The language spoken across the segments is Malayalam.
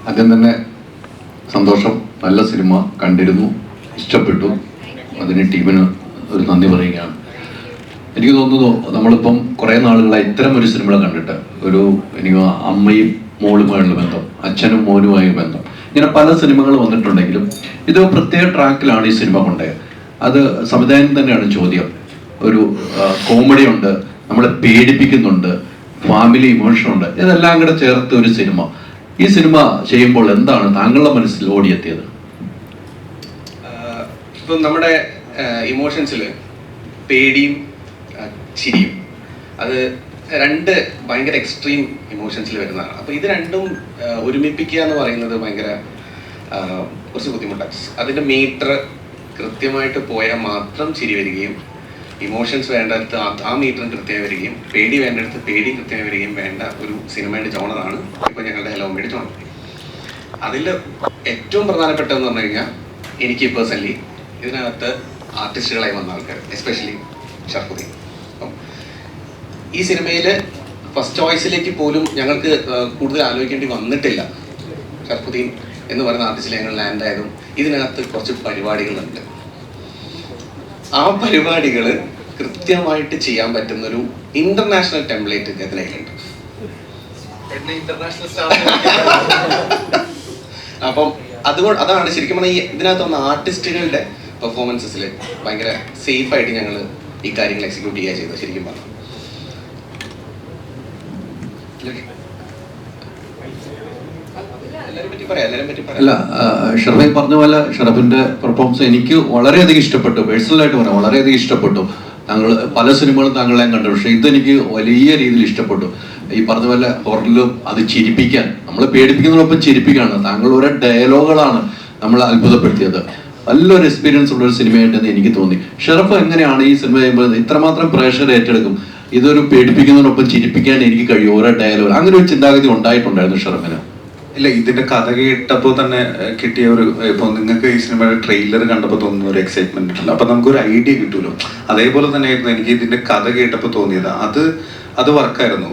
ആദ്യം തന്നെ സന്തോഷം, നല്ല സിനിമ കണ്ടിരുന്നു, ഇഷ്ടപ്പെട്ടു. അതിന് ടീമിന് ഒരു നന്ദി പറയുകയാണ്. എനിക്ക് തോന്നുന്നു നമ്മളിപ്പം കുറേ നാളുകളായി ഇത്തരം ഒരു സിനിമ കണ്ടിട്ട്, എനിക്ക് അമ്മയും മോളുമായുള്ള ബന്ധം, അച്ഛനും മോനുമായ ബന്ധം, ഇങ്ങനെ പല സിനിമകൾ വന്നിട്ടുണ്ടെങ്കിലും ഇത് പ്രത്യേക ട്രാക്കിലാണ് ഈ സിനിമ കൊണ്ടുപോയത്. അത് സംവിധാനം തന്നെയാണ് ചോദ്യം. ഒരു കോമഡി ഉണ്ട്, നമ്മളെ പേടിപ്പിക്കുന്നുണ്ട്, ഫാമിലി ഇമോഷൻ ഉണ്ട്, ഇതെല്ലാം കൂടെ ചേർത്ത് ഒരു സിനിമ. ഈ സിനിമ ചെയ്യുമ്പോൾ എന്താണ് താങ്കളുടെ മനസ്സിൽ ഓടിയെത്തിയത്? ഇപ്പം നമ്മുടെ ഇമോഷൻസിൽ പേടിയും ചിരിയും, അത് രണ്ട് ഭയങ്കര എക്സ്ട്രീം ഇമോഷൻസിൽ വരുന്നതാണ്. അപ്പോൾ ഇത് രണ്ടും ഒരുമിപ്പിക്കുക എന്ന് പറയുന്നത് ഭയങ്കര കുറച്ച് ബുദ്ധിമുട്ടാണ്. അതിൻ്റെ മീറ്റർ കൃത്യമായിട്ട് പോയാൽ മാത്രം ചിരി വരികയും, ഇമോഷൻസ് വേണ്ടടുത്ത് ആ മീറ്ററും കൃത്യമായി വരികയും, പേടി വേണ്ടടുത്ത് പേടി കൃത്യമായി വരികയും വേണ്ട ഒരു സിനിമയുടെ ജോണറാണ് ഇപ്പോൾ ഞങ്ങളുടെ ഹലോ അമ്മയുടെ ജോണർ. അതിൽ ഏറ്റവും പ്രധാനപ്പെട്ടതെന്ന് പറഞ്ഞു കഴിഞ്ഞാൽ എനിക്ക് പേഴ്സണലി ഇതിനകത്ത് ആർട്ടിസ്റ്റുകളായി വന്ന ആൾക്കാർ, എസ്പെഷ്യലി ഷർഫുദ്ദീൻ. അപ്പം ഈ സിനിമയിൽ ഫസ്റ്റ് ചോയ്സിലേക്ക് പോലും ഞങ്ങൾക്ക് കൂടുതൽ ആലോചിക്കേണ്ടി വന്നിട്ടില്ല. ഷർഫുദ്ദീൻ എന്ന് പറയുന്ന ആർട്ടിസ്റ്റിൽ ഞങ്ങൾ ലാൻഡ് ആയതും ഇതിനകത്ത് കുറച്ച് പരിപാടികളുണ്ട്. ആ പരിപാടികൾ കൃത്യമായിട്ട് ചെയ്യാൻ പറ്റുന്നൊരു ഇന്റർനാഷണൽ ടെംപ്ലേറ്റ് ഇതിലുണ്ട്. അപ്പം അതാണ് ശരിക്കും പറഞ്ഞാൽ ഇതിനകത്ത് വന്ന ആർട്ടിസ്റ്റുകളുടെ പെർഫോമൻസസിൽ ഭയങ്കര സേഫായിട്ട് ഞങ്ങൾ ഈ കാര്യങ്ങൾ എക്സിക്യൂട്ട് ചെയ്യുക ചെയ്തത്. ശരിക്കും പറഞ്ഞു അല്ല, ഷറഫി പറഞ്ഞ പോലെ ഷറഫിന്റെ പെർഫോമൻസ് എനിക്ക് വളരെയധികം ഇഷ്ടപ്പെട്ടു. പേഴ്സണലായിട്ട് പറയാം, വളരെയധികം ഇഷ്ടപ്പെട്ടു. താങ്കൾ പല സിനിമകളും താങ്കളെ കണ്ടു, പക്ഷെ ഇതെനിക്ക് വലിയ രീതിയിൽ ഇഷ്ടപ്പെട്ടു. ഈ പറഞ്ഞ പോലെ ഹൊററിലും അത് ചിരിപ്പിക്കാൻ, നമ്മളെ പേടിപ്പിക്കുന്നതിനൊപ്പം ചിരിപ്പിക്കാണ്. താങ്കൾ ഓരോ ഡയലോഗുകളാണ് നമ്മളെ അത്ഭുതപ്പെടുത്തിയത്. നല്ലൊരു എക്സ്പീരിയൻസ് ഉള്ള ഒരു സിനിമയായിട്ടെന്ന് എനിക്ക് തോന്നി. ഷറഫ് എങ്ങനെയാണ് ഈ സിനിമ ചെയ്യുമ്പോൾ ഇത്രമാത്രം പ്രേക്ഷകർ ഏറ്റെടുക്കും? ഇതൊരു പേടിപ്പിക്കുന്നതിനൊപ്പം ചിരിപ്പിക്കാൻ എനിക്ക് കഴിയും, ഓരോ ഡയലോഗ്. അങ്ങനെ ഒരു ചിന്താഗതി ഉണ്ടായിട്ടുണ്ടായിരുന്നു ഷറഫിന്? ഇല്ല, ഇതിന്റെ കഥ കേട്ടപ്പോൾ തന്നെ കിട്ടിയ ഒരു, ഇപ്പൊ നിങ്ങൾക്ക് ഈ സിനിമയുടെ ട്രെയിലർ കണ്ടപ്പോൾ തോന്നുന്ന ഒരു എക്സൈറ്റ്മെന്റ് ഉണ്ടല്ലോ, അപ്പൊ നമുക്കൊരു ഐഡിയ കിട്ടുമല്ലോ. അതേപോലെ തന്നെയായിരുന്നു എനിക്ക് ഇതിന്റെ കഥ കേട്ടപ്പോൾ തോന്നിയത്. അത് വർക്കായിരുന്നു.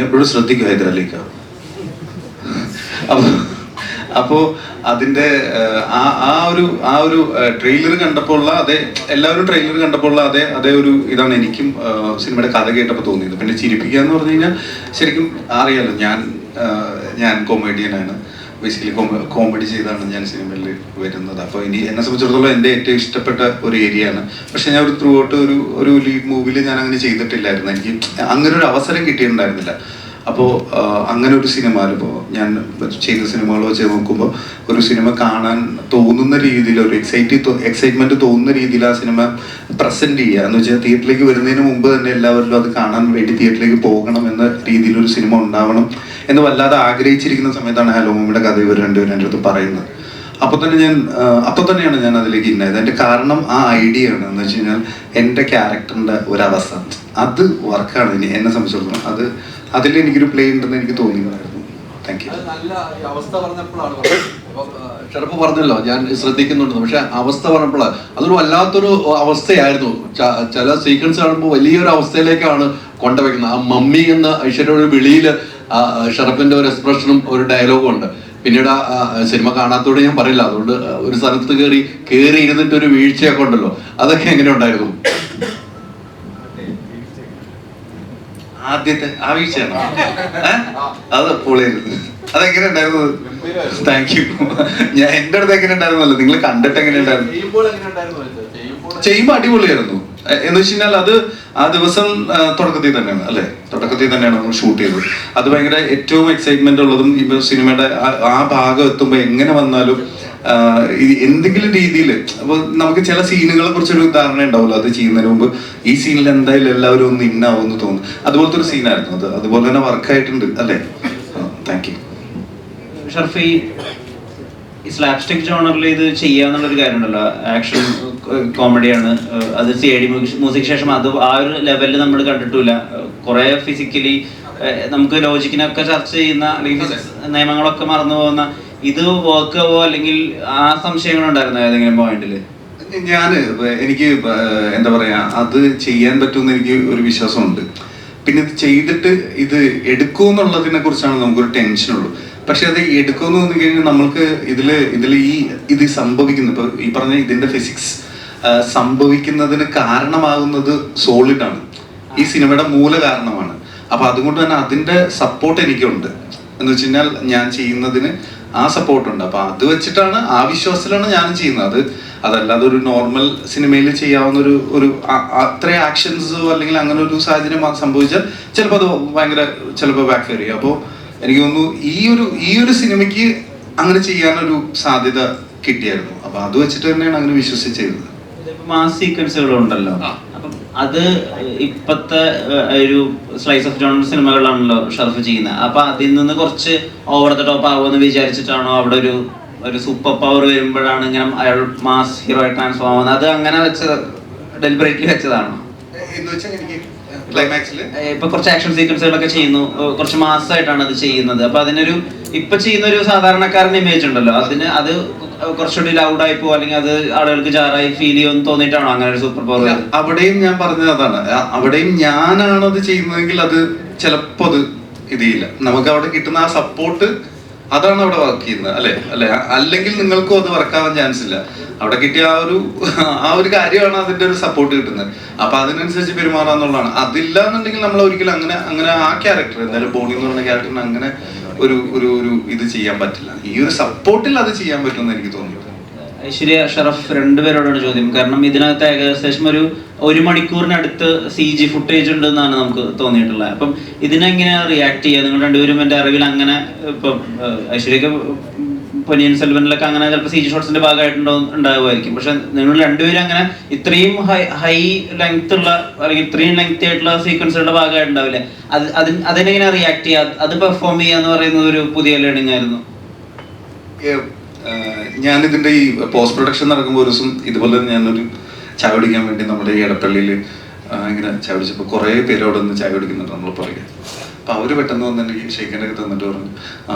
എപ്പോഴും ശ്രദ്ധിക്കുക ഹൈദരാലിക്ക. അപ്പോ അതിന്റെ ആ ഒരു ട്രെയിലർ കണ്ടപ്പോൾ ഉള്ള അതേ, എല്ലാവരും ട്രെയിലർ കണ്ടപ്പോൾ ഉള്ള അതേ ഒരു ഇതാണ് എനിക്കും സിനിമയുടെ കഥ കേട്ടപ്പോൾ തോന്നിയത്. പിന്നെ ചിരിപ്പിക്കുക എന്ന് പറഞ്ഞു കഴിഞ്ഞാൽ ശരിക്കും അറിയാലോ, ഞാൻ കൊമേഡിയനാണ്. ബേസിക്കലി കോമഡി ചെയ്താണ് ഞാൻ സിനിമയിൽ വരുന്നത്. അപ്പോൾ ഇനി എന്നെ സംബന്ധിച്ചിടത്തോളം എൻ്റെ ഏറ്റവും ഇഷ്ടപ്പെട്ട ഒരു ഏരിയ ആണ്. പക്ഷെ ഞാൻ ത്രൂ ഔട്ട് ഒരു ലീഡ് മൂവിയിൽ ഞാൻ അങ്ങനെ ചെയ്തിട്ടില്ലായിരുന്നു. എനിക്ക് അങ്ങനെ ഒരു അവസരം കിട്ടിയിട്ടുണ്ടായിരുന്നില്ല. അപ്പോൾ അങ്ങനെ ഒരു സിനിമ, ഇപ്പോൾ ഞാൻ ചെയ്ത സിനിമകൾ വെച്ച് നോക്കുമ്പോൾ ഒരു സിനിമ കാണാൻ തോന്നുന്ന രീതിയിൽ, ഒരു എക്സൈറ്റ്മെന്റ് തോന്നുന്ന രീതിയിൽ ആ സിനിമ പ്രസന്റ് ചെയ്യുക എന്ന് വെച്ചാൽ തിയേറ്ററിലേക്ക് വരുന്നതിന് മുമ്പ് തന്നെ എല്ലാവരിലും അത് കാണാൻ വേണ്ടി തിയേറ്ററിലേക്ക് പോകണം എന്ന രീതിയിലൊരു സിനിമ ഉണ്ടാവണം എന്ന് വല്ലാതെ ആഗ്രഹിച്ചിരിക്കുന്ന സമയത്താണ് ഹലോ മമ്മിയുടെ കഥ ഇവർ രണ്ടുപേരും എൻ്റെ അടുത്ത് പറയുന്നത്. അപ്പോൾ തന്നെയാണ് ഞാൻ അതിലേക്ക് ഇന്നായത്. എൻ്റെ കാരണം ആ ഐഡിയ ആണ്. എന്ന് വെച്ച് കഴിഞ്ഞാൽ എൻ്റെ ക്യാരക്ടറിൻ്റെ ഒരവസ്ഥ അത് വർക്കാണ്. ഇനി എന്നെ സംബന്ധിച്ചിടത്തോളം അതിൽ എനിക്കൊരു പ്ലേ ഉണ്ടെന്ന് എനിക്ക് തോന്നിയിട്ടുണ്ടായിരുന്നു. Thank you. ഷറഫ് പറഞ്ഞല്ലോ, ഞാൻ ശ്രദ്ധിക്കുന്നുണ്ട്. പക്ഷെ അവസ്ഥ പറഞ്ഞപ്പോഴാണ് അതൊരു വല്ലാത്തൊരു അവസ്ഥയായിരുന്നു. ചില സീക്വൻസ് കാണുമ്പോൾ വലിയൊരു അവസ്ഥയിലേക്കാണ് കൊണ്ടുവയ്ക്കുന്നത്. ആ മമ്മി എന്ന ഐശ്വര്യയുടെ വിളിയിൽ ഷറഫിന്റെ ഒരു എക്സ്പ്രഷനും ഒരു ഡയലോഗും ഉണ്ട്. പിന്നീട് ആ സിനിമ കാണാത്തോട് ഞാൻ പറയില്ല, അതുകൊണ്ട് ഒരു സ്ഥലത്ത് കയറി ഇരുന്നിട്ട് ഒരു വീഴ്ചയൊക്കെ ഉണ്ടല്ലോ, അതൊക്കെ എങ്ങനെ ഉണ്ടായിരുന്നു? ആദ്യത്തെ ആ വീഴ്ചയാണോ? അത് പൊളിയായിരുന്നു. അതെങ്ങനെ ഉണ്ടായിരുന്നു? Thank you. ഞാൻ എൻ്റെ അടുത്ത് എങ്ങനെ ഉണ്ടായിരുന്നല്ലോ, നിങ്ങൾ കണ്ടിട്ട് എങ്ങനെ ഉണ്ടായിരുന്നു? ചെയ്യുമ്പോൾ അടിപൊളിയായിരുന്നു. എന്ന് വെച്ച് കഴിഞ്ഞാൽ അത് ആ ദിവസം തുടക്കത്തിൽ തന്നെയാണ് നമ്മൾ ഷൂട്ട് ചെയ്തത്. അത് ഭയങ്കര ഏറ്റവും എക്സൈറ്റ്മെന്റ് ഉള്ളതും ഇപ്പൊ സിനിമയുടെ ആ ഭാഗം എത്തുമ്പോൾ എങ്ങനെ വന്നാലും എന്തെങ്കിലും രീതിയിൽ, അപ്പൊ നമുക്ക് ചില സീനുകളെ കുറിച്ചൊരു ധാരണ ഉണ്ടാവുമല്ലോ, അത് ചെയ്യുന്നതിന് മുമ്പ് ഈ സീനിൽ എന്തായാലും എല്ലാവരും ഒന്ന് ഇന്നാവുമെന്ന് തോന്നുന്നു. അതുപോലത്തെ ഒരു സീനായിരുന്നു അത്. അതുപോലെ തന്നെ വർക്കായിട്ടുണ്ട് അല്ലേ? Thank you. ഷർഫി, ഈ സ്ലാപ്സ്റ്റിക് ജോണറിൽ ഇത് ചെയ്യാന്നുള്ളൊരു കാര്യമുണ്ടല്ലോ, ആക്ഷൻ കോമഡിയാണ്. അത് CID മ്യൂസിക് ശേഷം അത് ആ ഒരു ലെവലിൽ നമ്മൾ കണ്ടിട്ടില്ല. കുറെ ഫിസിക്കലി നമുക്ക് ലോജിക്കിനൊക്കെ ചർച്ച ചെയ്യുന്ന, അല്ലെങ്കിൽ നിയമങ്ങളൊക്കെ മറന്നു പോകുന്ന, ഇത് വർക്ക് ആവോ അല്ലെങ്കിൽ ആ സംശയങ്ങളുണ്ടായിരുന്നു ഏതെങ്കിലും പോയിന്റില്? എനിക്ക് എന്താ പറയാ, അത് ചെയ്യാൻ പറ്റുമെന്ന് എനിക്ക് ഒരു വിശ്വാസമുണ്ട്. പിന്നെ ഇത് ചെയ്തിട്ട് ഇത് എടുക്കുമെന്നുള്ളതിനെ കുറിച്ചാണ് നമുക്കൊരു ടെൻഷനുള്ളൂ. പക്ഷെ അത് എടുക്കുമെന്ന് തോന്നി കഴിഞ്ഞാൽ നമ്മൾക്ക് ഇത് സംഭവിക്കുന്നു. ഇപ്പൊ ഈ പറഞ്ഞ ഇതിന്റെ ഫിസിക്സ് സംഭവിക്കുന്നതിന് കാരണമാകുന്നത് സോളിഡാണ്, ഈ സിനിമയുടെ മൂല കാരണമാണ്. അപ്പൊ അതുകൊണ്ട് തന്നെ അതിന്റെ സപ്പോർട്ട് എനിക്കുണ്ട്. എന്ന് വെച്ച് കഴിഞ്ഞാൽ ഞാൻ ചെയ്യുന്നതിന് ആ സപ്പോർട്ടുണ്ട്. അപ്പൊ അത് വെച്ചിട്ടാണ്, ആ വിശ്വാസത്തിലാണ് ഞാനും ചെയ്യുന്നത്. അതല്ലാതെ ഒരു നോർമൽ സിനിമയിൽ ചെയ്യാവുന്ന ഒരു അത്ര ആക്ഷൻസോ അല്ലെങ്കിൽ അങ്ങനെ ഒരു സാഹചര്യം സംഭവിച്ചാൽ ചിലപ്പോൾ അത് ഭയങ്കര ചിലപ്പോൾ ബാക്ക് ഫെയർ ചെയ്യും. അപ്പോൾ എനിക്ക് തോന്നുന്നു ഈ ഒരു സിനിമയ്ക്ക് അങ്ങനെ ചെയ്യാനൊരു സാധ്യത കിട്ടിയായിരുന്നു. അപ്പൊ അത് വെച്ചിട്ട് തന്നെയാണ് അങ്ങനെ വിശ്വസിച്ച് ചെയ്തത്. മാസ് സീക്വൻസുകളുണ്ടല്ലോ, അപ്പം അത് ഇപ്പത്തെ ഒരു സ്ലൈസ് ഓഫ് ജോണർ സിനിമകളാണല്ലോ ഷർഫ് ചെയ്യുന്നത്. അപ്പൊ അതിൽ നിന്ന് കുറച്ച് ഓവർ ദ ടോപ്പ് ആവുമെന്ന് വിചാരിച്ചിട്ടാണോ അവിടെ ഒരു സൂപ്പർ പവർ വരുമ്പോഴാണ് ഇങ്ങനെ അയാൾ മാസ് ഹീറോ ആയി ട്രാൻസ്ഫോം ആവുന്നത്? അത് അങ്ങനെ ഡെലിബറേറ്റ്ലി വെച്ചതാണോ? ഇപ്പൊ കുറച്ച് ആക്ഷൻ സീക്വൻസുകളൊക്കെ ചെയ്യുന്നു, കുറച്ച് മാസമായിട്ടാണ് അത് ചെയ്യുന്നത്. അപ്പൊ അതിനൊരു ഇപ്പൊ ചെയ്യുന്ന ഒരു സാധാരണക്കാരൻ ഇമേജ് ഉണ്ടല്ലോ, അത് കുറച്ചുകൂടി ലൗഡായി പോകും, അല്ലെങ്കിൽ അത് ആളുകൾക്ക് ജാറായി ഫീൽ ചെയ്യുമെന്ന് തോന്നിയിട്ടാണോ അങ്ങനെ ഒരു സൂപ്പർ പവർ? അവിടെയും ഞാൻ പറഞ്ഞത് അതാണ്. അവിടെയും ഞാനാണത് ചെയ്യുന്നതെങ്കിൽ അത് ചിലപ്പോ അത് ഇതില്ല. നമുക്ക് അവിടെ കിട്ടുന്ന ആ സപ്പോർട്ട് അതാണ് അവിടെ വർക്ക് ചെയ്യുന്നത്, അല്ലെ? അല്ലെങ്കിൽ നിങ്ങൾക്കും അത് വർക്കാവാൻ ചാൻസ് ഇല്ല. അവിടെ കിട്ടിയ ആ ഒരു കാര്യമാണ് അതിന്റെ ഒരു സപ്പോർട്ട് കിട്ടുന്നത്. അപ്പൊ അതിനനുസരിച്ച് പെരുമാറാന്നുള്ളതാണ്. അതില്ല എന്നുണ്ടെങ്കിൽ നമ്മൾ ഒരിക്കലും അങ്ങനെ ആ ക്യാരക്ടർ, എന്തായാലും ബോണി എന്ന് പറയുന്ന ക്യാരക്ടറിന് അങ്ങനെ ഒരു ഇത് ചെയ്യാൻ പറ്റില്ല. ഈ ഒരു സപ്പോർട്ടിൽ അത് ചെയ്യാൻ പറ്റുമെന്ന് എനിക്ക് തോന്നുന്നു. ഐശ്വര്യ, ഷറഫ് രണ്ടുപേരോടാണ് ചോദ്യം. കാരണം ഇതിനകത്ത് ഏകദേശം ഒരു മണിക്കൂറിനടുത്ത് CG ഫുട്ടേജ് ഉണ്ട് എന്നാണ് നമുക്ക് തോന്നിയിട്ടുള്ളത്. അപ്പം ഇതിനെങ്ങനെ റിയാക്ട് ചെയ്യുക നിങ്ങൾ രണ്ടുപേരും? എൻ്റെ അറിവിൽ അങ്ങനെ ഇപ്പം ഐശ്വര്യക്ക് പൊന്നിയിൻ സെൽവനിലൊക്കെ അങ്ങനെ ചിലപ്പോൾ CG ഷോട്ട്സിന്റെ ഉണ്ടാകുമായിരിക്കും. പക്ഷെ നിങ്ങൾ രണ്ടുപേരും അങ്ങനെ ഇത്രയും ഹൈ ലെങ്ത് ഉള്ള അല്ലെങ്കിൽ ഇത്രയും ലെങ്ത് ആയിട്ടുള്ള സീക്വൻസുകളുടെ ഭാഗമായിട്ടുണ്ടാവില്ലേ? അതിനെങ്ങനെ റിയാക്ട് ചെയ്യുക, അത് പെർഫോം ചെയ്യുക എന്ന് പറയുന്നത് ഒരു പുതിയ ലേണിംഗ് ആയിരുന്നു. ഞാനിതിന്റെ ഈ പോസ്റ്റ് പ്രൊഡക്ഷൻ നടക്കുമ്പോൾ ഒരു ദിവസം ഇതുപോലെ ഞാനൊരു ചായ കുടിക്കാൻ വേണ്ടി നമ്മുടെ ഈ എടപ്പള്ളിയിൽ ഇങ്ങനെ ചായ കുടിച്ചപ്പോൾ കുറേ പേര് അവിടെ നിന്ന് ചായ കുടിക്കുന്നുണ്ട് നമ്മൾ പറയുക. അപ്പൊ അവര് പെട്ടെന്ന് വന്ന് എനിക്ക് ഷെയ്ക്കൻ്റെ ഒക്കെ തന്നിട്ട് പറഞ്ഞു,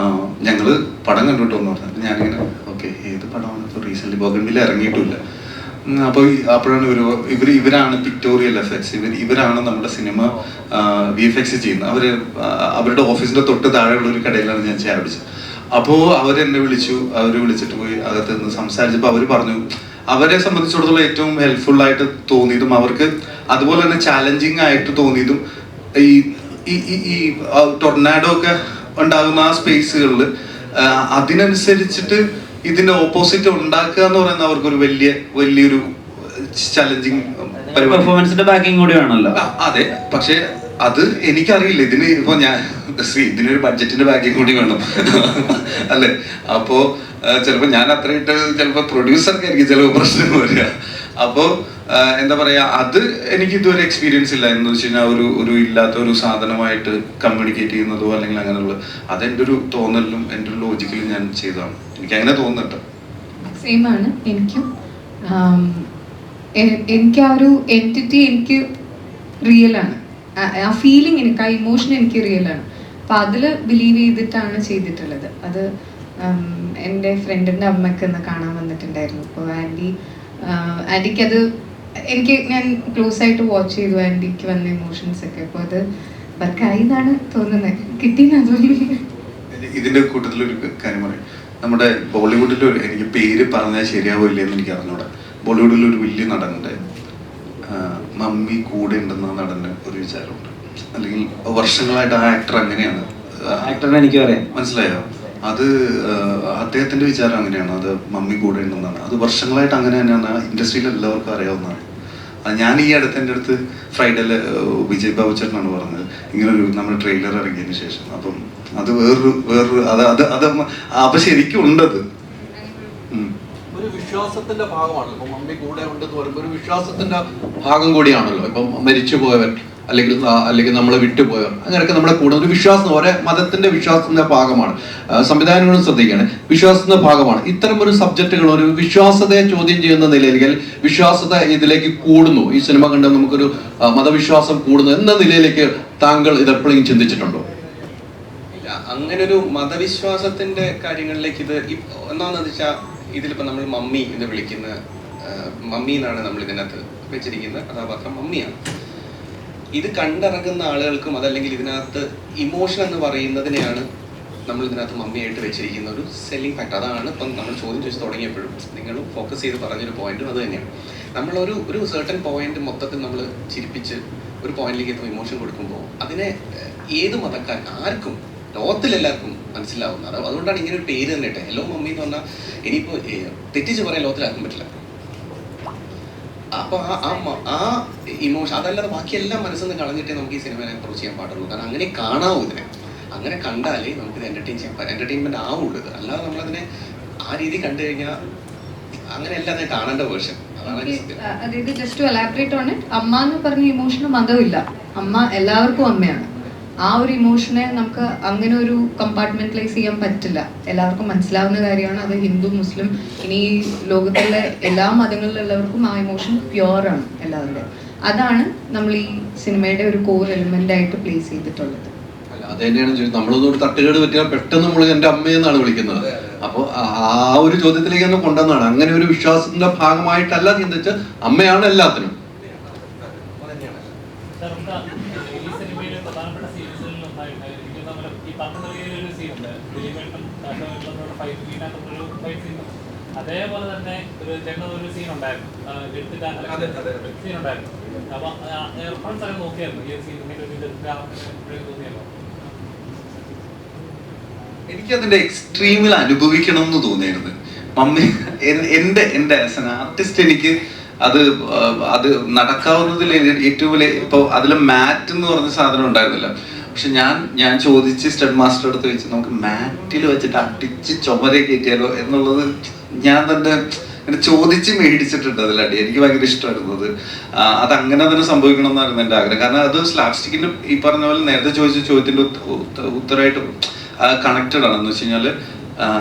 ഞങ്ങള് പടം കണ്ടിട്ട് വന്നു പറഞ്ഞു. അപ്പൊ ഞാനിങ്ങനെ ഓക്കെ, ഏത് പടമാണ് ഇപ്പോൾ റീസെന്റ് ബോഗൻവില്ല ഇറങ്ങിയിട്ടില്ല. അപ്പോൾ അപ്പോഴാണ് ഇവരാണ് പിക്ടോറിയൽ എഫക്ട്സ്, ഇവരാണ് നമ്മുടെ സിനിമ VFX ചെയ്യുന്നത്. അവരുടെ ഓഫീസിന്റെ തൊട്ട് താഴെയുള്ള ഒരു കടയിലാണ് ഞാൻ ചായ കുടിച്ചത്. അപ്പോൾ അവരെന്നെ വിളിച്ചിട്ട് പോയി അകത്ത് നിന്ന് സംസാരിച്ചപ്പോൾ അവർ പറഞ്ഞു അവരെ സംബന്ധിച്ചിടത്തോളം ഏറ്റവും ഹെൽപ്ഫുൾ ആയിട്ട് തോന്നിയതും അവർക്ക് അതുപോലെ തന്നെ ചാലഞ്ചിങ് ആയിട്ട് തോന്നിയതും ഈ ടൊർണാഡോ ഒക്കെ ഉണ്ടാകുന്ന ആ സ്പേസുകളിൽ അതിനനുസരിച്ചിട്ട് ഇതിന്റെ ഓപ്പോസിറ്റ് ഉണ്ടാക്കുക എന്ന് പറയുന്നത് അവർക്കൊരു വലിയൊരു ചാലഞ്ചിങ് പെർഫോമൻസിന്റെ ബാക്കിംഗ് കൂടി വേണമല്ലോ. അതെ, പക്ഷെ അത് എനിക്കറിയില്ല. ഇപ്പൊ ഇതിനൊരു ബഡ്ജറ്റിന്റെ ബാക്കിംഗ് കൂടി വേണം അല്ലെ? അപ്പോ ചിലപ്പോ ഞാൻ അത്രയിട്ട് ചിലപ്പോ പ്രൊഡ്യൂസർക്കായിരിക്കും ചിലപ്പോ പ്രശ്നം വരിക. അപ്പോ എന്താ പറയാ, അത് എനിക്ക് ഇതുവരെ എക്സ്പീരിയൻസ് ഇല്ല. എന്ന് വെച്ച് കഴിഞ്ഞാൽ ഒരു ഇല്ലാത്ത ഒരു സാധനമായിട്ട് കമ്മ്യൂണിക്കേറ്റ് ചെയ്യുന്നതോ അല്ലെങ്കിൽ അങ്ങനെയുള്ള അതെന്റെ ഒരു തോന്നലിലും എൻ്റെ ഒരു ലോജിക്കലും ഞാൻ ചെയ്തതാണ്. എനിക്ക് അങ്ങനെ തോന്നുന്നുണ്ട്. സെയിം ആണ് എനിക്കും. എനിക്ക് ആ ഒരു എൻറ്റിറ്റി എനിക്ക് റിയൽ ആണ്. ആ ഫീലിംഗ് എനിക്ക്, ആ ഇമോഷൻ എനിക്ക് റിയൽ ആണ്. അപ്പം അതിൽ ബിലീവ് ചെയ്തിട്ടാണ് ചെയ്തിട്ടുള്ളത്. അത് എൻ്റെ ഫ്രണ്ടിൻ്റെ അമ്മയ്ക്ക് ഒന്ന് കാണാൻ വന്നിട്ടുണ്ടായിരുന്നു. അപ്പോൾ ആൻറ്റിക്കത് ഞാൻ ക്ലോസ് ആയിട്ട് വാച്ച് ചെയ്തു ആൻറ്റിക്ക് വന്ന ഇമോഷൻസ് ഒക്കെ. അപ്പോൾ അത് വർക്കായി എന്നാണ് തോന്നുന്നത്, കിട്ടിയെന്നാണ് തോന്നുന്നത്. ഇതിൻ്റെ കൂട്ടത്തിലൊരു കാര്യം പറയും, നമ്മുടെ ബോളിവുഡിൽ എനിക്ക് പേര് പറഞ്ഞാൽ ശരിയാവില്ല എന്ന് എനിക്ക് അറിഞ്ഞൂടാ. ബോളിവുഡിൽ ഒരു വലിയ നടനുണ്ട്, മമ്മി കൂടെ ഉണ്ടെന്ന നടന് ഒരു വിചാരമുണ്ട്. അല്ലെങ്കിൽ വർഷങ്ങളായിട്ട് ആ ആക്ടർ അങ്ങനെയാണ്. എനിക്ക് പറയാം, മനസ്സിലായോ? അത് അദ്ദേഹത്തിന്റെ വിചാരം അങ്ങനെയാണ്, അത് മമ്മി കൂടെ ഉണ്ടെന്നാണ്. അത് വർഷങ്ങളായിട്ട് അങ്ങനെ തന്നെയാണ്, ഇൻഡസ്ട്രിയിൽ എല്ലാവർക്കും അറിയാവുന്നതാണ്. ഞാൻ ഈ എൻ്റെ അടുത്ത് ഫ്രൈഡേയിൽ വിജയ് ബാബു ചേട്ടനാണ് പറഞ്ഞത് ഇങ്ങനൊരു നമ്മുടെ ട്രെയിലർ ഇറങ്ങിയതിന് ശേഷം. അപ്പം അത് വേറൊരു അത് അപ്പൊ ശരിക്കും ഉണ്ടത് ഒരു വിശ്വാസത്തിന്റെ ഭാഗമാണ്. ഇപ്പൊ മമ്മി കൂടെ ഉണ്ടെന്ന് പറയുമ്പോൾ ഒരു വിശ്വാസത്തിന്റെ ഭാഗം കൂടിയാണല്ലോ. ഇപ്പം മരിച്ചു പോയവർ അല്ലെങ്കിൽ നമ്മളെ വിട്ടുപോയവർ അങ്ങനെയൊക്കെ നമ്മളെ കൂടെ ഒരു വിശ്വാസം, ഒരേ മതത്തിന്റെ വിശ്വാസത്തിന്റെ ഭാഗമാണ്. സംവിധാനങ്ങളും ശ്രദ്ധിക്കുകയാണ്, വിശ്വാസത്തിന്റെ ഭാഗമാണ്. ഇത്തരം ഒരു സബ്ജക്റ്റുകൾ ഒരു വിശ്വാസത്തെ ചോദ്യം ചെയ്യുന്ന നിലയിൽ വിശ്വാസത ഇതിലേക്ക് കൂടുന്നു. ഈ സിനിമ കണ്ട് നമുക്കൊരു മതവിശ്വാസം കൂടുന്നു എന്ന നിലയിലേക്ക് താങ്കൾ ഇതെപ്പോഴും ചിന്തിച്ചിട്ടുണ്ടോ? അങ്ങനെ ഒരു മതവിശ്വാസത്തിന്റെ കാര്യങ്ങളിലേക്ക് ഇത് ഒന്നാമെന്ന് വെച്ചാൽ ഇതിലിപ്പോൾ നമ്മൾ മമ്മി എന്ന് വിളിക്കുന്ന മമ്മി എന്നാണ് നമ്മൾ ഇതിനകത്ത് വെച്ചിരിക്കുന്ന കഥാപാത്രം മമ്മിയാണ്. ഇത് കണ്ടിറങ്ങുന്ന ആളുകൾക്കും അതല്ലെങ്കിൽ ഇതിനകത്ത് ഇമോഷൻ എന്ന് പറയുന്നതിനെയാണ് നമ്മൾ ഇതിനകത്ത് മമ്മിയായിട്ട് വെച്ചിരിക്കുന്ന ഒരു സെല്ലിംഗ് ഫാക്ടർ. അതാണ് ഇപ്പം നമ്മൾ ചോദ്യം ചോദിച്ച് തുടങ്ങിയപ്പോഴും നിങ്ങളും ഫോക്കസ് ചെയ്ത് പറഞ്ഞൊരു പോയിന്റും അത് തന്നെയാണ്. നമ്മളൊരു സെർട്ടൺ പോയിന്റ് മൊത്തത്തിൽ നമ്മൾ ചിരിപ്പിച്ച് ഒരു പോയിന്റിലേക്ക് എത്തുമ്പോൾ ഇമോഷൻ കൊടുക്കുമ്പോൾ അതിനെ ഏത് മതക്കാർ ആർക്കും ലോകത്തിലെല്ലാവർക്കും മനസ്സിലാവുന്നത്. അതുകൊണ്ടാണ് ഇങ്ങനെ ഒരു പേര് തന്നെ ഇട്ടെ. ഹലോ മമ്മി എന്ന് പറഞ്ഞാൽ ഇനിയിപ്പോൾ തെറ്റിച്ച് പറയാൻ ലോകത്തിലാർക്കും പറ്റില്ല. അപ്പോൾ ആ ഇമോഷൻ അതല്ലാതെ ബാക്കിയെല്ലാം മനസ്സിൽ നിന്ന് കളഞ്ഞിട്ടേ നമുക്ക് ഈ സിനിമയെ അപ്രോച്ച് ചെയ്യാൻ പാടുള്ളൂ. കാരണം അങ്ങനെ കാണാവൂ ഇതിനെ. അങ്ങനെ കണ്ടാലേ നമുക്കിത് എൻ്റർടൈൻമെൻ്റ് ആവുള്ളൂ. ഇത് അല്ലാതെ നമ്മളതിനെ ആ രീതി കണ്ടു കഴിഞ്ഞാൽ അങ്ങനെയല്ല അതിനെ കാണേണ്ട വേർഷൻ. അതായത് just to elaborate on it, അമ്മ എന്ന് പറഞ്ഞ ഇമോഷന് മതമില്ല. അമ്മ എല്ലാവർക്കും അമ്മയാണ്. ആ ഒരു ഇമോഷനെ നമുക്ക് അങ്ങനെ ഒരു കമ്പാർട്ട്മെന്റലൈസ് ചെയ്യാൻ പറ്റില്ല. എല്ലാവർക്കും മനസ്സിലാവുന്ന കാര്യമാണ്. അത് ഹിന്ദു, മുസ്ലിം, ഇനി ലോകത്തിലെ എല്ലാ മതങ്ങളിലുള്ളവർക്കും ആ ഇമോഷൻ പ്യുവറാണ് എല്ലാവരുടെയും. അതാണ് നമ്മൾ ഈ സിനിമയുടെ ഒരു കോർ എലിമെന്റ് ആയിട്ട് പ്ലേസ് ചെയ്തിട്ടുള്ളത്. അത് തന്നെയാണ് ചോദിച്ചത്. നമ്മളൊന്നും ഒരു തട്ടുകേട് പറ്റിയാൽ പെട്ടെന്ന് നമ്മൾ എൻ്റെ അമ്മയെന്നാണ് വിളിക്കുന്നത്. അപ്പോൾ ആ ഒരു ചോദ്യത്തിലേക്ക് തന്നെ കൊണ്ടുവന്നതാണ്. അങ്ങനെ ഒരു വിശ്വാസത്തിന്റെ ഭാഗമായിട്ടല്ല ചിന്തിച്ച് അമ്മയാണ് എല്ലാത്തിനും. അതേപോലെ തന്നെ ഒരു ചേട്ടൻ ഒരു സീൻ ഉണ്ടായിരുന്നു, സീൻ ഉണ്ടായിരുന്നു. അപ്പൊ റെഫറൻസ് ഒക്കെ നോക്കിയായിരുന്നു ഈ സീൻ തോന്നിയല്ലോ. എനിക്കതിന്റെ എക്സ്ട്രീമിൽ അനുഭവിക്കണം എന്ന് തോന്നിയിരുന്നു. മമ്മി എൻ്റെ ആസ് എൻ ആർട്ടിസ്റ്റ് എനിക്ക് അത് നടക്കാവുന്നതിൽ ഏറ്റവും വലിയ ഇപ്പോൾ അതിൽ മാറ്റ് എന്ന് പറഞ്ഞ സാധനം ഉണ്ടായിരുന്നില്ല. പക്ഷെ ഞാൻ ചോദിച്ച് സ്റ്റഡ് മാസ്റ്റർ അടുത്ത് വെച്ച് നമുക്ക് മാറ്റിൽ വെച്ചിട്ട് അടിച്ച് ചുമര കയറ്റിയാലോ എന്നുള്ളത് ഞാൻ തന്നെ ചോദിച്ച് മേടിച്ചിട്ടുണ്ട്. അതിലടി എനിക്ക് ഭയങ്കര ഇഷ്ടമായിരുന്നത്. അതങ്ങനെ തന്നെ സംഭവിക്കണം എന്നായിരുന്നു എൻ്റെ ആഗ്രഹം. കാരണം അത് സ്ലാപ്സ്റ്റിക്കിന്റെ ഈ പറഞ്ഞ പോലെ നേരത്തെ ചോദിച്ച ചോദ്യത്തിന്റെ ഉത്തരമായിട്ട് കണക്റ്റഡ് ആണ്. എന്ന് വെച്ച് കഴിഞ്ഞാൽ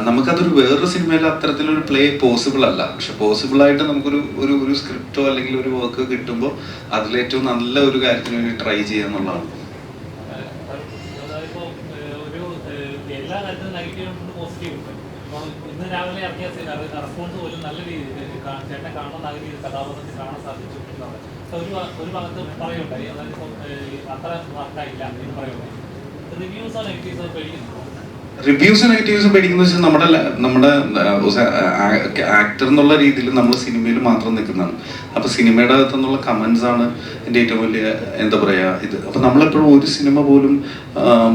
നമുക്കതൊരു വേറൊരു സിനിമയിൽ അത്തരത്തിലൊരു പ്ലേ പോസിബിൾ അല്ല. പക്ഷെ പോസിബിൾ ആയിട്ട് നമുക്കൊരു ഒരു സ്ക്രിപ്റ്റോ അല്ലെങ്കിൽ ഒരു വർക്ക് കിട്ടുമ്പോൾ അതിലേറ്റവും നല്ല ഒരു കാര്യത്തിന് വേണ്ടി ട്രൈ ചെയ്യുക എന്നുള്ളതാണ്. എല്ലാ കാര്യത്തിലും നെഗറ്റീവ് ഉണ്ട്, പോസിറ്റീവ് ഉണ്ട്. ഇന്ന് രാവിലെ ഇറങ്ങിയ റെസ്പോൺസ് പോലും നല്ല രീതിയിൽ ചേട്ടനെ കാണുന്ന നല്ല രീതിയിൽ കഥാപാത്രത്തിൽ കാണാൻ സാധിച്ചു എന്നുള്ളത് ഒരു ഭാഗത്ത് പറയുണ്ടായി. അതായത് ഇപ്പോൾ അത്ര വർക്കായില്ല എന്ന് പറയുന്നത്. റിവ്യൂസോ നെഗറ്റീവ്സോ പേടിക്കുന്നു. റിവ്യൂസ് നെഗറ്റീവ്സ് പേടിക്കുന്ന വെച്ചാൽ നമ്മുടെ ആക്ടർ എന്നുള്ള രീതിയിൽ നമ്മൾ സിനിമയിൽ മാത്രം നിൽക്കുന്നതാണ്. അപ്പൊ സിനിമയുടെ അകത്തു നിന്നുള്ള കമന്റ്സ് ആണ് എൻ്റെ ഏറ്റവും വലിയ എന്താ പറയാ ഇത്. അപ്പൊ നമ്മളെപ്പോഴും ഒരു സിനിമ പോലും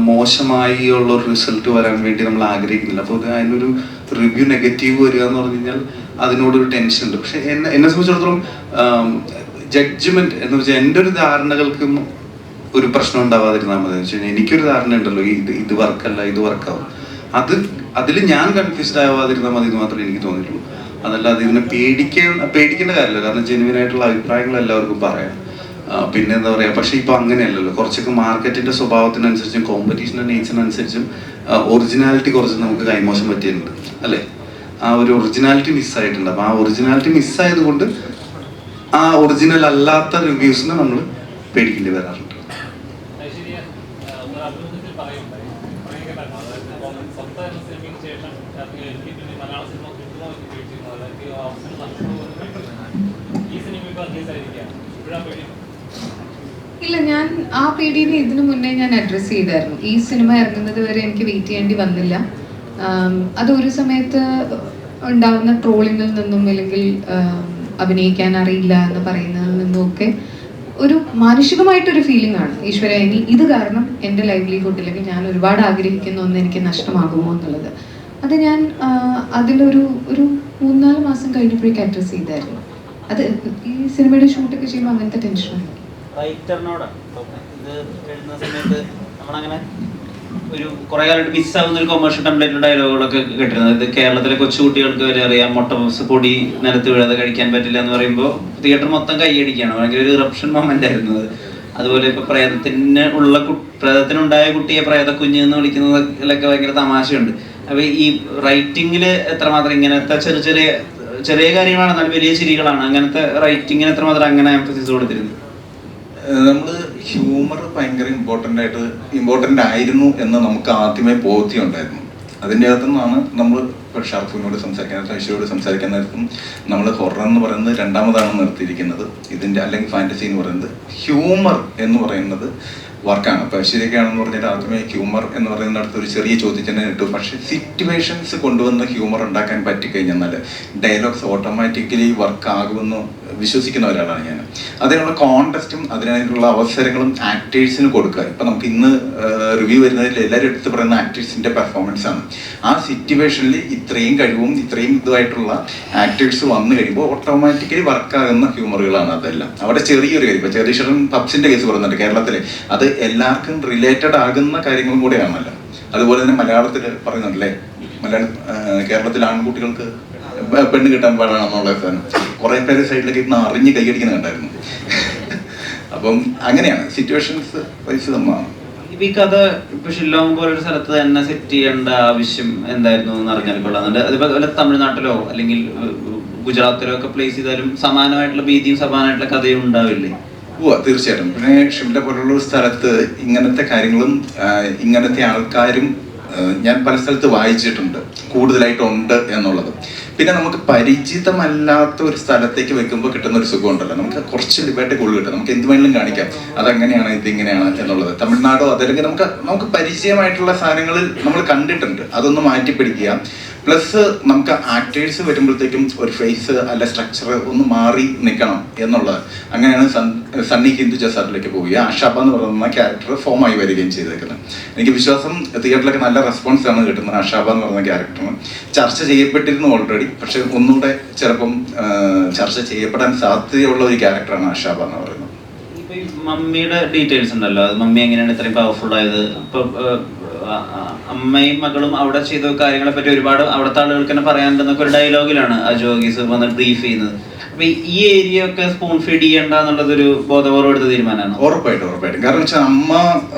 മോശമായി ഉള്ള ഒരു റിസൾട്ട് വരാൻ വേണ്ടി നമ്മൾ ആഗ്രഹിക്കുന്നില്ല. അപ്പോൾ അതിനൊരു റിവ്യൂ നെഗറ്റീവ് വരിക എന്ന് പറഞ്ഞു കഴിഞ്ഞാൽ അതിനോടൊരു ടെൻഷൻ ഉണ്ട്. പക്ഷെ എന്നെ സംബന്ധിച്ചിടത്തോളം ജഡ്ജ്മെന്റ് എന്ന് വെച്ചാൽ എൻ്റെ ഒരു ധാരണകൾക്കും ഒരു പ്രശ്നം ഉണ്ടാവാതിരുന്നാൽ മതി. എന്ന് വെച്ച് കഴിഞ്ഞാൽ എനിക്കൊരു ധാരണ ഉണ്ടല്ലോ, ഇത് വർക്കല്ല, ഇത് വർക്കാവും. അതിൽ ഞാൻ കൺഫ്യൂസ്ഡ് ആവാതിരുന്നാൽ മതി എന്ന് മാത്രമേ എനിക്ക് തോന്നിയിട്ടുള്ളൂ. അതല്ലാതെ ഇതിനെ പേടിക്കേണ്ട കാര്യമില്ല. കാരണം ജെന്യുവൻ ആയിട്ടുള്ള അഭിപ്രായങ്ങൾ എല്ലാവർക്കും പറയാം. പിന്നെ എന്താ പറയാ, പക്ഷെ ഇപ്പൊ അങ്ങനെയല്ലല്ലോ. കുറച്ചൊക്കെ മാർക്കറ്റിന്റെ സ്വഭാവത്തിനനുസരിച്ചും കോമ്പറ്റീഷന്റെ നേച്ചറിനനുസരിച്ചും ഒറിജിനാലിറ്റി കുറച്ച് നമുക്ക് കൈമോശം പറ്റിയിട്ടുണ്ട് അല്ലേ. ആ ഒരു ഒറിജിനാലിറ്റി മിസ്സായിട്ടുണ്ട്. അപ്പൊ ആ ഒറിജിനാലിറ്റി മിസ്സായത് കൊണ്ട് ആ ഒറിജിനൽ അല്ലാത്ത റിവ്യൂസിനെ നമ്മൾ പേടിക്കേണ്ടി വരാറുണ്ട്. ഇല്ല, ഞാൻ ആ പേടിനെ ഇതിനു മുന്നേ ഞാൻ അഡ്രസ്സ് ചെയ്തായിരുന്നു. ഈ സിനിമ ഇറങ്ങുന്നത് വരെ എനിക്ക് വെയിറ്റ് ചെയ്യേണ്ടി വന്നില്ല. അത് ഒരു സമയത്ത് ഉണ്ടാവുന്ന ട്രോളിങ്ങിൽ നിന്നും അല്ലെങ്കിൽ അഭിനയിക്കാൻ അറിയില്ല എന്ന് പറയുന്നതിൽ നിന്നും ഒക്കെ ഒരു മാനുഷികമായിട്ടൊരു ഫീലിംഗ് ആണ്. ഈശ്വര, ഇനി ഇത് കാരണം എൻ്റെ ലൈവ്ലിഹുഡ് അല്ലെങ്കിൽ ഞാൻ ഒരുപാട് ആഗ്രഹിക്കുന്ന ഒന്ന് എനിക്ക് നഷ്ടമാകുമോ എന്നുള്ളത്. അത് ഞാൻ അതിലൊരു 3-4 മാസം കഴിഞ്ഞപ്പോഴേക്ക് അഡ്രസ്സ് ചെയ്തായിരുന്നു. അത് ഈ സിനിമയുടെ ഷൂട്ടൊക്കെ ചെയ്യുമ്പോൾ അങ്ങനത്തെ ടെൻഷനാണ്. റൈറ്ററിനോട് ഇത് എഴുതുന്ന സമയത്ത് നമ്മളങ്ങനെ ഒരു കുറെ കാലമായിട്ട് മിസ്സാവുന്ന ഒരു കൊമേഴ്ഷ്യൽ ടെംപ്ലേറ്റ് ഡയലോഗുകളൊക്കെ കേട്ടിരുന്നത്. ഇത് കേരളത്തിലെ കൊച്ചുകുട്ടികൾക്ക് വരെ അറിയാം, മുട്ട പൊടി നിലത്ത് വീഴാതെ കഴിക്കാൻ പറ്റില്ല എന്ന് പറയുമ്പോൾ തിയേറ്റർ മൊത്തം കൈയടിക്കുകയാണ്. ഭയങ്കര ഒരു ഇറപ്ഷൻ മൊമെന്റ് ആയിരുന്നു അത്. അതുപോലെ ഇപ്പൊ പ്രേതത്തിനുണ്ടായ കുട്ടിയെ പ്രേതക്കുഞ്ഞ് എന്ന് വിളിക്കുന്നതിലൊക്കെ ഭയങ്കര തമാശയുണ്ട്. അപ്പൊ ഈ റൈറ്റിങ്ങില് എത്രമാത്രം ഇങ്ങനത്തെ ചെറിയ കാര്യങ്ങളാണ്, എന്നാൽ വലിയ ചിരികളാണ്. അങ്ങനത്തെ റൈറ്റിങ്ങിന് എത്രമാത്രം അങ്ങനെ എംഫസിസ് കൊടുത്തിരുന്നു? നമ്മൾ ഹ്യൂമർ ഭയങ്കര ഇമ്പോർട്ടൻ്റ് ആയിരുന്നു എന്ന് നമുക്ക് ആദ്യമേ ബോധ്യമുണ്ടായിരുന്നു. അതിൻ്റെ അകത്തു നിന്നാണ് നമ്മൾ ഇപ്പോൾ ഷർഫിനോട് സംസാരിക്കാൻ ഐശ്വര്യോട് സംസാരിക്കാൻ നേരത്തും നമ്മൾ ഹൊറർ എന്ന് പറയുന്നത് രണ്ടാമതാണ് നിർത്തിയിരിക്കുന്നത്. ഇതിൻ്റെ അല്ലെങ്കിൽ ഫാൻറ്റസി എന്ന് പറയുന്നത് ഹ്യൂമർ എന്ന് പറയുന്നത് വർക്കാണ്. അപ്പോൾ ഐശ്വര്യക്കാണെന്ന് പറഞ്ഞാൽ ആദ്യമേ ഹ്യൂമർ എന്ന് പറയുന്നിടത്ത് ഒരു ചെറിയ ചോദ്യചിഹ്നം ഇട്ടു. പക്ഷേ സിറ്റുവേഷൻസ് കൊണ്ടുവന്ന് ഹ്യൂമർ ഉണ്ടാക്കാൻ പറ്റിക്കഴിഞ്ഞാൽ ഡയലോഗ്സ് ഓട്ടോമാറ്റിക്കലി വർക്ക് ആകുമെന്ന് വിശ്വസിക്കുന്ന ഒരാളാണ് ഞാൻ. അതിനുള്ള കോൺടെസ്റ്റും അതിനുള്ള അവസരങ്ങളും ആക്ടേഴ്സിന് കൊടുക്കുക. ഇപ്പം നമുക്ക് ഇന്ന് റിവ്യൂ വരുന്നതിൽ എല്ലാവരും എടുത്ത് പറയുന്ന ആക്ടേഴ്സിൻ്റെ പെർഫോമൻസ് ആണ്. ആ സിറ്റുവേഷനിൽ ഇത്രയും കഴിവും ഇത്രയും ഇതുമായിട്ടുള്ള ആക്ടേഴ്സ് വന്നു കഴിയുമ്പോൾ ഓട്ടോമാറ്റിക്കലി വർക്കാകുന്ന ഹ്യൂമറുകളാണ് അതെല്ലാം. അവിടെ ചെറിയൊരു കാര്യം, ഇപ്പോൾ ചെറിയ പബ്സിൻ്റെ കേസ് പറയുന്നുണ്ട് കേരളത്തിൽ, അത് എല്ലാവർക്കും റിലേറ്റഡ് ആകുന്ന കാര്യങ്ങളും കൂടെയാണല്ലോ. അതുപോലെ തന്നെ മലയാളത്തിൽ പറയുന്നുണ്ടല്ലേ, കേരളത്തിൽ ആൺകുട്ടികൾക്ക് പെണ്ണ് കിട്ടാൻ പാടാണെന്നുള്ള സാധനം കുറെ പേര് സൈഡിലേക്ക് ഇന്ന് അറിഞ്ഞ് കൈയടിക്കുന്നത് കണ്ടായിരുന്നു. അപ്പം അങ്ങനെയാണ് സിറ്റുവേഷൻസ് വൈസ് തന്നെയാണ്. ഈ കഥ ഇപ്പൊ ഷില്ലോങ് പോലൊരു സ്ഥലത്ത് തന്നെ സെറ്റ് ചെയ്യേണ്ട ആവശ്യം എന്തായിരുന്നു എന്ന് അറിഞ്ഞാൽ കൊള്ളാന്നുണ്ട്. അതുപോലെ തമിഴ്നാട്ടിലോ അല്ലെങ്കിൽ ഗുജറാത്തിലോ ഒക്കെ പ്ലേസ് ചെയ്താലും സമാനമായിട്ടുള്ള ഭീതിയും സമാനമായിട്ടുള്ള കഥയും ഉണ്ടാവില്ലേ? തീർച്ചയായിട്ടും. പിന്നെ ഷിംല പോലുള്ള ഒരു സ്ഥലത്ത് ഇങ്ങനത്തെ കാര്യങ്ങളും ഇങ്ങനത്തെ ആൾക്കാരും ഞാൻ പല സ്ഥലത്ത് വായിച്ചിട്ടുണ്ട്, കൂടുതലായിട്ടുണ്ട് എന്നുള്ളത്. പിന്നെ നമുക്ക് പരിചിതമല്ലാത്ത ഒരു സ്ഥലത്തേക്ക് വെക്കുമ്പോൾ കിട്ടുന്ന ഒരു സുഖം ഉണ്ടല്ലോ, നമുക്ക് കുറച്ച് ലിബർട്ടി കൂടുതൽ കിട്ടും, നമുക്ക് എന്ത് വേണമെങ്കിലും കാണിക്കാം, അതങ്ങനെയാണ് ഇതിങ്ങനെയാണ് എന്നുള്ളത്. തമിഴ്നാടോ അതല്ലെങ്കിൽ നമുക്ക് പരിചയമായിട്ടുള്ള സാധനങ്ങളിൽ നമ്മൾ കണ്ടിട്ടുണ്ട്, അതൊന്ന് മാറ്റിപ്പിടിക്കുക. പ്ലസ് നമുക്ക് ആക്ടേഴ്സ് വരുമ്പോഴത്തേക്കും ഒരു ഫേസ് അല്ല സ്ട്രക്ചർ ഒന്ന് മാറി നിൽക്കണം എന്നുള്ളത്. അങ്ങനെയാണ് സണ്ണി ഹിന്ദു ജസാറിലേക്ക് പോവുക. ആഷാബ എന്ന് പറയുന്ന ക്യാരക്ടർ ഫോമായി വരികയും ചെയ്തേക്കുന്നത്. എനിക്ക് വിശ്വാസം തിയേറ്ററിലൊക്കെ നല്ല റെസ്പോൺസ് ആണ് കിട്ടുന്നത്. ആഷാബ എന്ന് പറയുന്ന ക്യാരക്ടറിന് ചർച്ച ചെയ്യപ്പെട്ടിരുന്നു ഓൾറെഡി, പക്ഷെ ഒന്നുകൂടെ ചിലപ്പം ചർച്ച ചെയ്യപ്പെടാൻ സാധ്യതയുള്ള ഒരു ക്യാരക്ടറാണ് ആഷാബ എന്ന് പറയുന്നത്. മമ്മിയുടെ ഡീറ്റെയിൽസ് ഉണ്ടല്ലോ, അത് മമ്മി എങ്ങനെയാണ് ഇത്രയും പവർഫുൾ ആയത്? ഇപ്പൊ അമ്മയും മകളും അവിടെ ചെയ്ത കാര്യങ്ങളെ പറ്റി ഒരുപാട് അവിടുത്തെ ആളുകൾക്ക് തന്നെ പറയാനുണ്ടെന്നൊക്കെ ഒരു ഡയലോഗിലാണ് അജോഗീസ് വന്നിട്ട് ബ്രീഫ് ചെയ്യുന്നത്. അപ്പൊ ഈ ഏരിയ ഒക്കെ സ്പൂൺ ഫീഡ് ചെയ്യണ്ട എന്നുള്ളതൊരു ബോധപൂർവ്വം എടുത്ത തീരുമാനമാണ്. ഉറപ്പായിട്ടും. കാരണം വെച്ചാൽ അമ്മ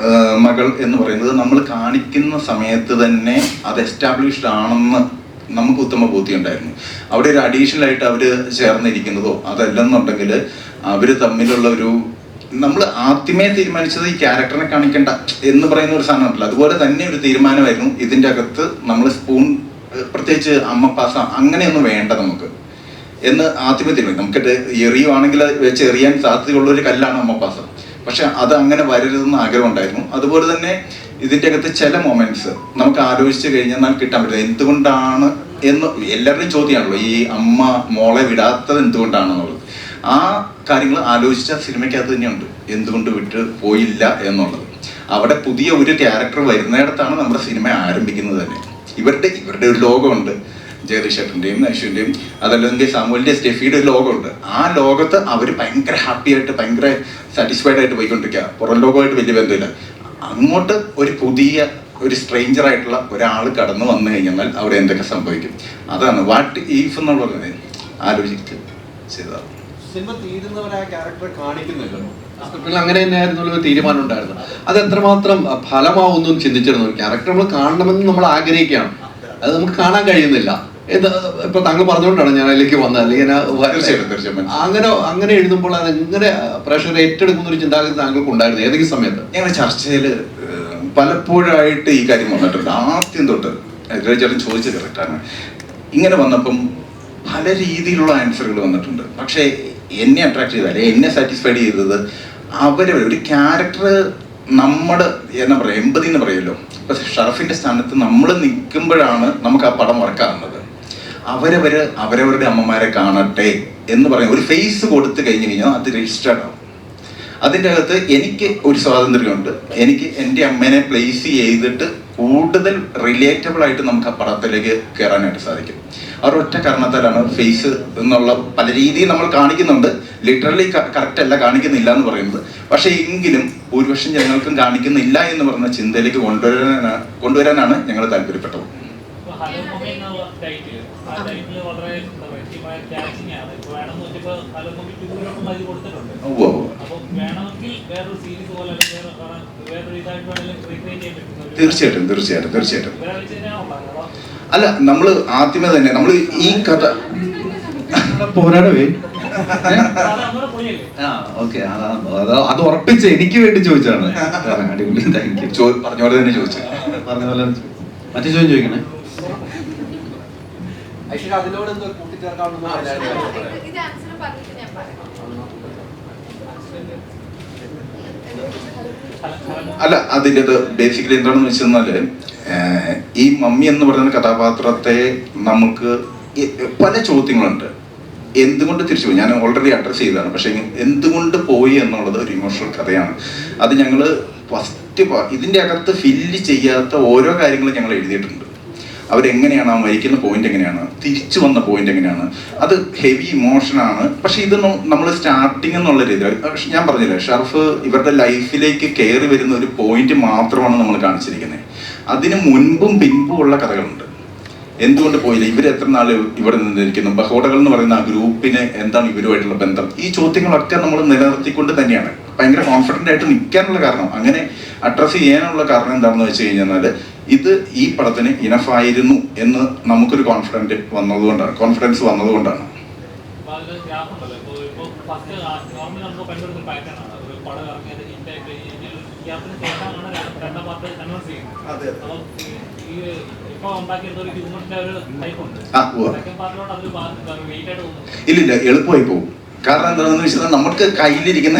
മകൾ എന്ന് പറയുന്നത് നമ്മൾ കാണിക്കുന്ന സമയത്ത് തന്നെ അത് എസ്റ്റാബ്ലിഷ്ഡ് ആണെന്ന് നമുക്ക് ഉത്തമ ബോധ്യം ഉണ്ടായിരുന്നു. അവിടെ ഒരു അഡീഷണൽ ആയിട്ട് അവര് ചേർന്നിരിക്കുന്നതോ അതല്ലെന്നുണ്ടെങ്കിൽ അവര് തമ്മിലുള്ള ഒരു, നമ്മൾ ആദ്യമേ തീരുമാനിച്ചത് ഈ ക്യാരക്ടറിനെ കാണിക്കണ്ട എന്ന് പറയുന്ന ഒരു സാധനം ഉണ്ടല്ലോ, അതുപോലെ തന്നെ ഒരു തീരുമാനമായിരുന്നു ഇതിൻ്റെ അകത്ത് നമ്മൾ സ്പൂൺ പ്രത്യേകിച്ച് അമ്മ പാസ അങ്ങനെയൊന്നും വേണ്ട നമുക്ക് എന്ന് ആദ്യമേ തീരുമാനിക്കും. നമുക്കിട്ട് എറിയുവാണെങ്കിൽ വെച്ച് എറിയാൻ സാധ്യതയുള്ള ഒരു കല്ലാണ് അമ്മ പാസ, പക്ഷെ അത് അങ്ങനെ വരരുതെന്ന് ആഗ്രഹം ഉണ്ടായിരുന്നു. അതുപോലെ തന്നെ ഇതിൻ്റെ അകത്ത് ചില മൊമെന്റ്സ് നമുക്ക് ആലോചിച്ച് കഴിഞ്ഞാൽ കിട്ടാൻ പറ്റില്ല. എന്തുകൊണ്ടാണ് എന്ന് എല്ലാവരുടെയും ചോദ്യമാണല്ലോ, ഈ അമ്മ മോളെ വിടാത്തത് എന്തുകൊണ്ടാണെന്നുള്ളത്. ആ കാര്യങ്ങൾ ആലോചിച്ച സിനിമയ്ക്കകത്ത് തന്നെയുണ്ട്, എന്തുകൊണ്ട് വിട്ട് പോയില്ല എന്നുള്ളത്. അവിടെ പുതിയ ഒരു ക്യാരക്ടർ വരുന്നിടത്താണ് നമ്മുടെ സിനിമ ആരംഭിക്കുന്നത് തന്നെ. ഇവരുടെ ഒരു ലോകമുണ്ട്, ജഗദീഷേട്ടൻ്റെയും ഐശ്വര്യൻ്റെയും അതല്ലെങ്കിൽ സാമുവലിൻ്റെ സ്റ്റെഫിയുടെ ഒരു ലോകമുണ്ട്. ആ ലോകത്ത് അവർ ഭയങ്കര ഹാപ്പി ആയിട്ട് ഭയങ്കര സാറ്റിസ്ഫൈഡ് ആയിട്ട് പോയിക്കൊണ്ടിരിക്കുക. പുറം ലോകമായിട്ട് വലിയ ബന്ധമില്ല. അങ്ങോട്ട് ഒരു പുതിയ ഒരു സ്ട്രേഞ്ചർ ആയിട്ടുള്ള ഒരാൾ കടന്നു വന്നു കഴിഞ്ഞാൽ അവിടെ എന്തൊക്കെ സംഭവിക്കും, അതാണ് വാട്ട് ഈഫ് എന്നുള്ളത് ആലോചിച്ച് ചെയ്തതാണ്. സിനിമ തീരുന്നവരെ ആ ക്യാരക്ടറെ കാണിക്കുന്നില്ലല്ലോ. അങ്ങനെ തന്നെയായിരുന്നു ഒരു തീരുമാനം ഉണ്ടായിരുന്നു. അത് എത്രമാത്രം ഫലമാവുന്നു ചിന്തിച്ചിരുന്നു. ഒരു ക്യാരക്ടർ നമ്മൾ കാണണമെന്ന് നമ്മൾ ആഗ്രഹിക്കുകയാണ്, അത് നമുക്ക് കാണാൻ കഴിയുന്നില്ല. ഇപ്പൊ താങ്കൾ പറഞ്ഞുകൊണ്ടാണ് ഞാൻ അതിലേക്ക് വന്നത്. അല്ലെങ്കിൽ അങ്ങനെ എഴുതുമ്പോൾ അത് എങ്ങനെ പ്രേക്ഷകർ ഏറ്റെടുക്കുന്ന ഒരു ചിന്താഗതി താങ്കൾക്ക് ഉണ്ടായിരുന്നു ഏതെങ്കിലും സമയത്ത്? ഞങ്ങൾ ചർച്ചയിൽ പലപ്പോഴായിട്ട് ഈ കാര്യം വന്നിട്ടുണ്ട്. ആദ്യം തൊട്ട് ചേട്ടൻ ചോദിച്ചത് കറക്റ്റാണ്. ഇങ്ങനെ വന്നപ്പം പല രീതിയിലുള്ള ആൻസറുകൾ വന്നിട്ടുണ്ട്. പക്ഷേ എന്നെ അട്രാക്ട് ചെയ്ത അല്ലെ എന്നെ സാറ്റിസ്ഫൈഡ് ചെയ്തത് ഒരു ക്യാരക്ടർ നമ്മുടെ എന്താ പറയുക എമ്പതി എന്ന് പറയുമല്ലോ. ഇപ്പൊ ഷറഫിന്റെ സ്ഥാനത്ത് നമ്മൾ നിൽക്കുമ്പോഴാണ് നമുക്ക് ആ പടം വർക്കാകുന്നത്. അവരവരുടെ അമ്മമാരെ കാണട്ടെ എന്ന് പറയുന്ന ഒരു ഫേസ് കൊടുത്തു കഴിഞ്ഞു കഴിഞ്ഞാൽ അത് രജിസ്റ്റേർഡ് ആവും. അതിൻ്റെ അകത്ത് എനിക്ക് ഒരു സ്വാതന്ത്ര്യമുണ്ട്. എനിക്ക് എൻ്റെ അമ്മേനെ പ്ലേസ് ചെയ്തിട്ട് കൂടുതൽ റിലേറ്റബിൾ ആയിട്ട് നമുക്ക് ആ പടത്തിലേക്ക് കയറാനായിട്ട് സാധിക്കും. ഒറ്റ കാരണത്താലാണ് ഫേസ് എന്നുള്ള പല രീതിയിൽ നമ്മൾ കാണിക്കുന്നുണ്ട്. ലിറ്ററലി കറക്റ്റ് അല്ല, കാണിക്കുന്നില്ല എന്ന് പറയുന്നത്. പക്ഷേ എങ്കിലും ഭൂരിപക്ഷം ജനങ്ങൾക്കും കാണിക്കുന്നില്ല എന്ന് പറഞ്ഞ ചിന്തയിലേക്ക് കൊണ്ടുവരാനാണ് ഞങ്ങൾ താല്പര്യപ്പെട്ടത്. തീർച്ചയായിട്ടും. അല്ല, നമ്മൾ ആദ്യമേ തന്നെ നമ്മൾ ഈ കഥ പോരാടവേ അത് ഉറപ്പിച്ച് എനിക്ക് വേണ്ടി ചോദിച്ചാണ്. അടിപൊളി, താങ്ക് യു. പറഞ്ഞ പോലെ തന്നെ ചോദിച്ചു. പറഞ്ഞ പോലെ മറ്റു ചോദ്യം ചോദിക്കണേ. ഐശ്വര്യ അതിനോട് എന്തോ കൂട്ടിച്ചേർക്കാവുന്ന അല്ല, അതിൻ്റെ ബേസിക്കലി എന്താണെന്ന് വെച്ചാൽ ഈ മമ്മി എന്ന് പറയുന്ന കഥാപാത്രത്തെ നമുക്ക് പല ചോദ്യങ്ങളുണ്ട്. എന്തുകൊണ്ട് തിരിച്ചു പോയി, ഞാൻ ഓൾറെഡി അഡ്രസ്സ് ചെയ്തതാണ്. പക്ഷേ എന്തുകൊണ്ട് പോയി എന്നുള്ളത് ഒരു ഇമോഷണൽ കഥയാണ്. അത് ഞങ്ങൾ ഫസ്റ്റ് ഇതിൻ്റെ അകത്ത് ഫില്ല് ചെയ്യാത്ത ഓരോ കാര്യങ്ങളും ഞങ്ങൾ എഴുതിയിട്ടുണ്ട്. അവരെങ്ങനെയാണ് ആ മരിക്കുന്ന പോയിന്റ്, എങ്ങനെയാണ് തിരിച്ചു വന്ന പോയിന്റ്, എങ്ങനെയാണ്, അത് ഹെവി ഇമോഷനാണ്. പക്ഷെ ഇത് നമ്മൾ സ്റ്റാർട്ടിങ് എന്നുള്ള രീതിയിൽ ഞാൻ പറഞ്ഞില്ലേ, ഷർഫ് ഇവരുടെ ലൈഫിലേക്ക് കയറി വരുന്ന ഒരു പോയിന്റ് മാത്രമാണ് നമ്മൾ കാണിച്ചിരിക്കുന്നത്. അതിന് മുൻപും പിൻപും ഉള്ള കഥകളുണ്ട്. എന്തുകൊണ്ട് പോയില്ല, ഇവർ എത്ര നാൾ ഇവിടെ നിന്നിരിക്കുന്നു, ബഹോടകൾ എന്ന് പറയുന്ന ആ ഗ്രൂപ്പിന് എന്താണ് ഇവരുമായിട്ടുള്ള ബന്ധം, ഈ ചോദ്യങ്ങളൊക്കെ നമ്മൾ നിലനിർത്തിക്കൊണ്ട് തന്നെയാണ് ഭയങ്കര കോൺഫിഡൻ്റ് ആയിട്ട് നിൽക്കാനുള്ള കാരണം, അങ്ങനെ അഡ്രസ്സ് ചെയ്യാനുള്ള കാരണം എന്താണെന്ന് വെച്ച് കഴിഞ്ഞാൽ ഇത് ഈ പടത്തിന് ഇനഫായിരുന്നു എന്ന് നമുക്കൊരു കോൺഫിഡൻസ് വന്നതുകൊണ്ടാണ്. ഇല്ലില്ല, എളുപ്പമായി പോകും. കാരണം എന്താണെന്ന് വെച്ചാൽ നമുക്ക് കയ്യിലിരിക്കുന്ന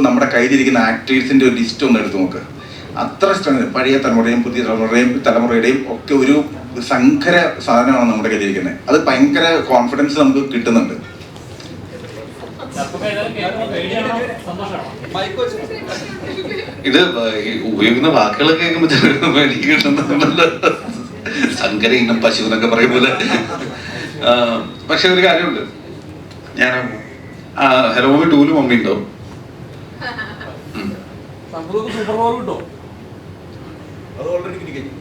നമ്മുടെ കയ്യിലിരിക്കുന്ന ആക്ടേഴ്സിന്റെ ഒരു ലിസ്റ്റ് ഒന്ന് എടുത്ത് നോക്ക്. അത്ര ഇഷ്ടമാണ്. പഴയ തലമുറയും പുതിയ തലമുറയുടെയും ഒക്കെ ഒരു സങ്കര സാധനമാണ് നമ്മുടെ കയ്യിലിരിക്കുന്നത്. അത് ഭയങ്കര കോൺഫിഡൻസ് നമുക്ക് കിട്ടുന്നുണ്ട്. ഇത് ഉപയോഗിക്കുന്ന വാക്കുകളൊക്കെ കേൾക്കുമ്പോൾ എനിക്ക് കിട്ടുന്ന സങ്കര ഇനം പശു എന്നൊക്കെ പറയുമ്പോൾ. പക്ഷെ ഒരു കാര്യമുണ്ട്, ഞാൻ ഹലോ മമ്മി 2 മമ്മി ഉണ്ടോ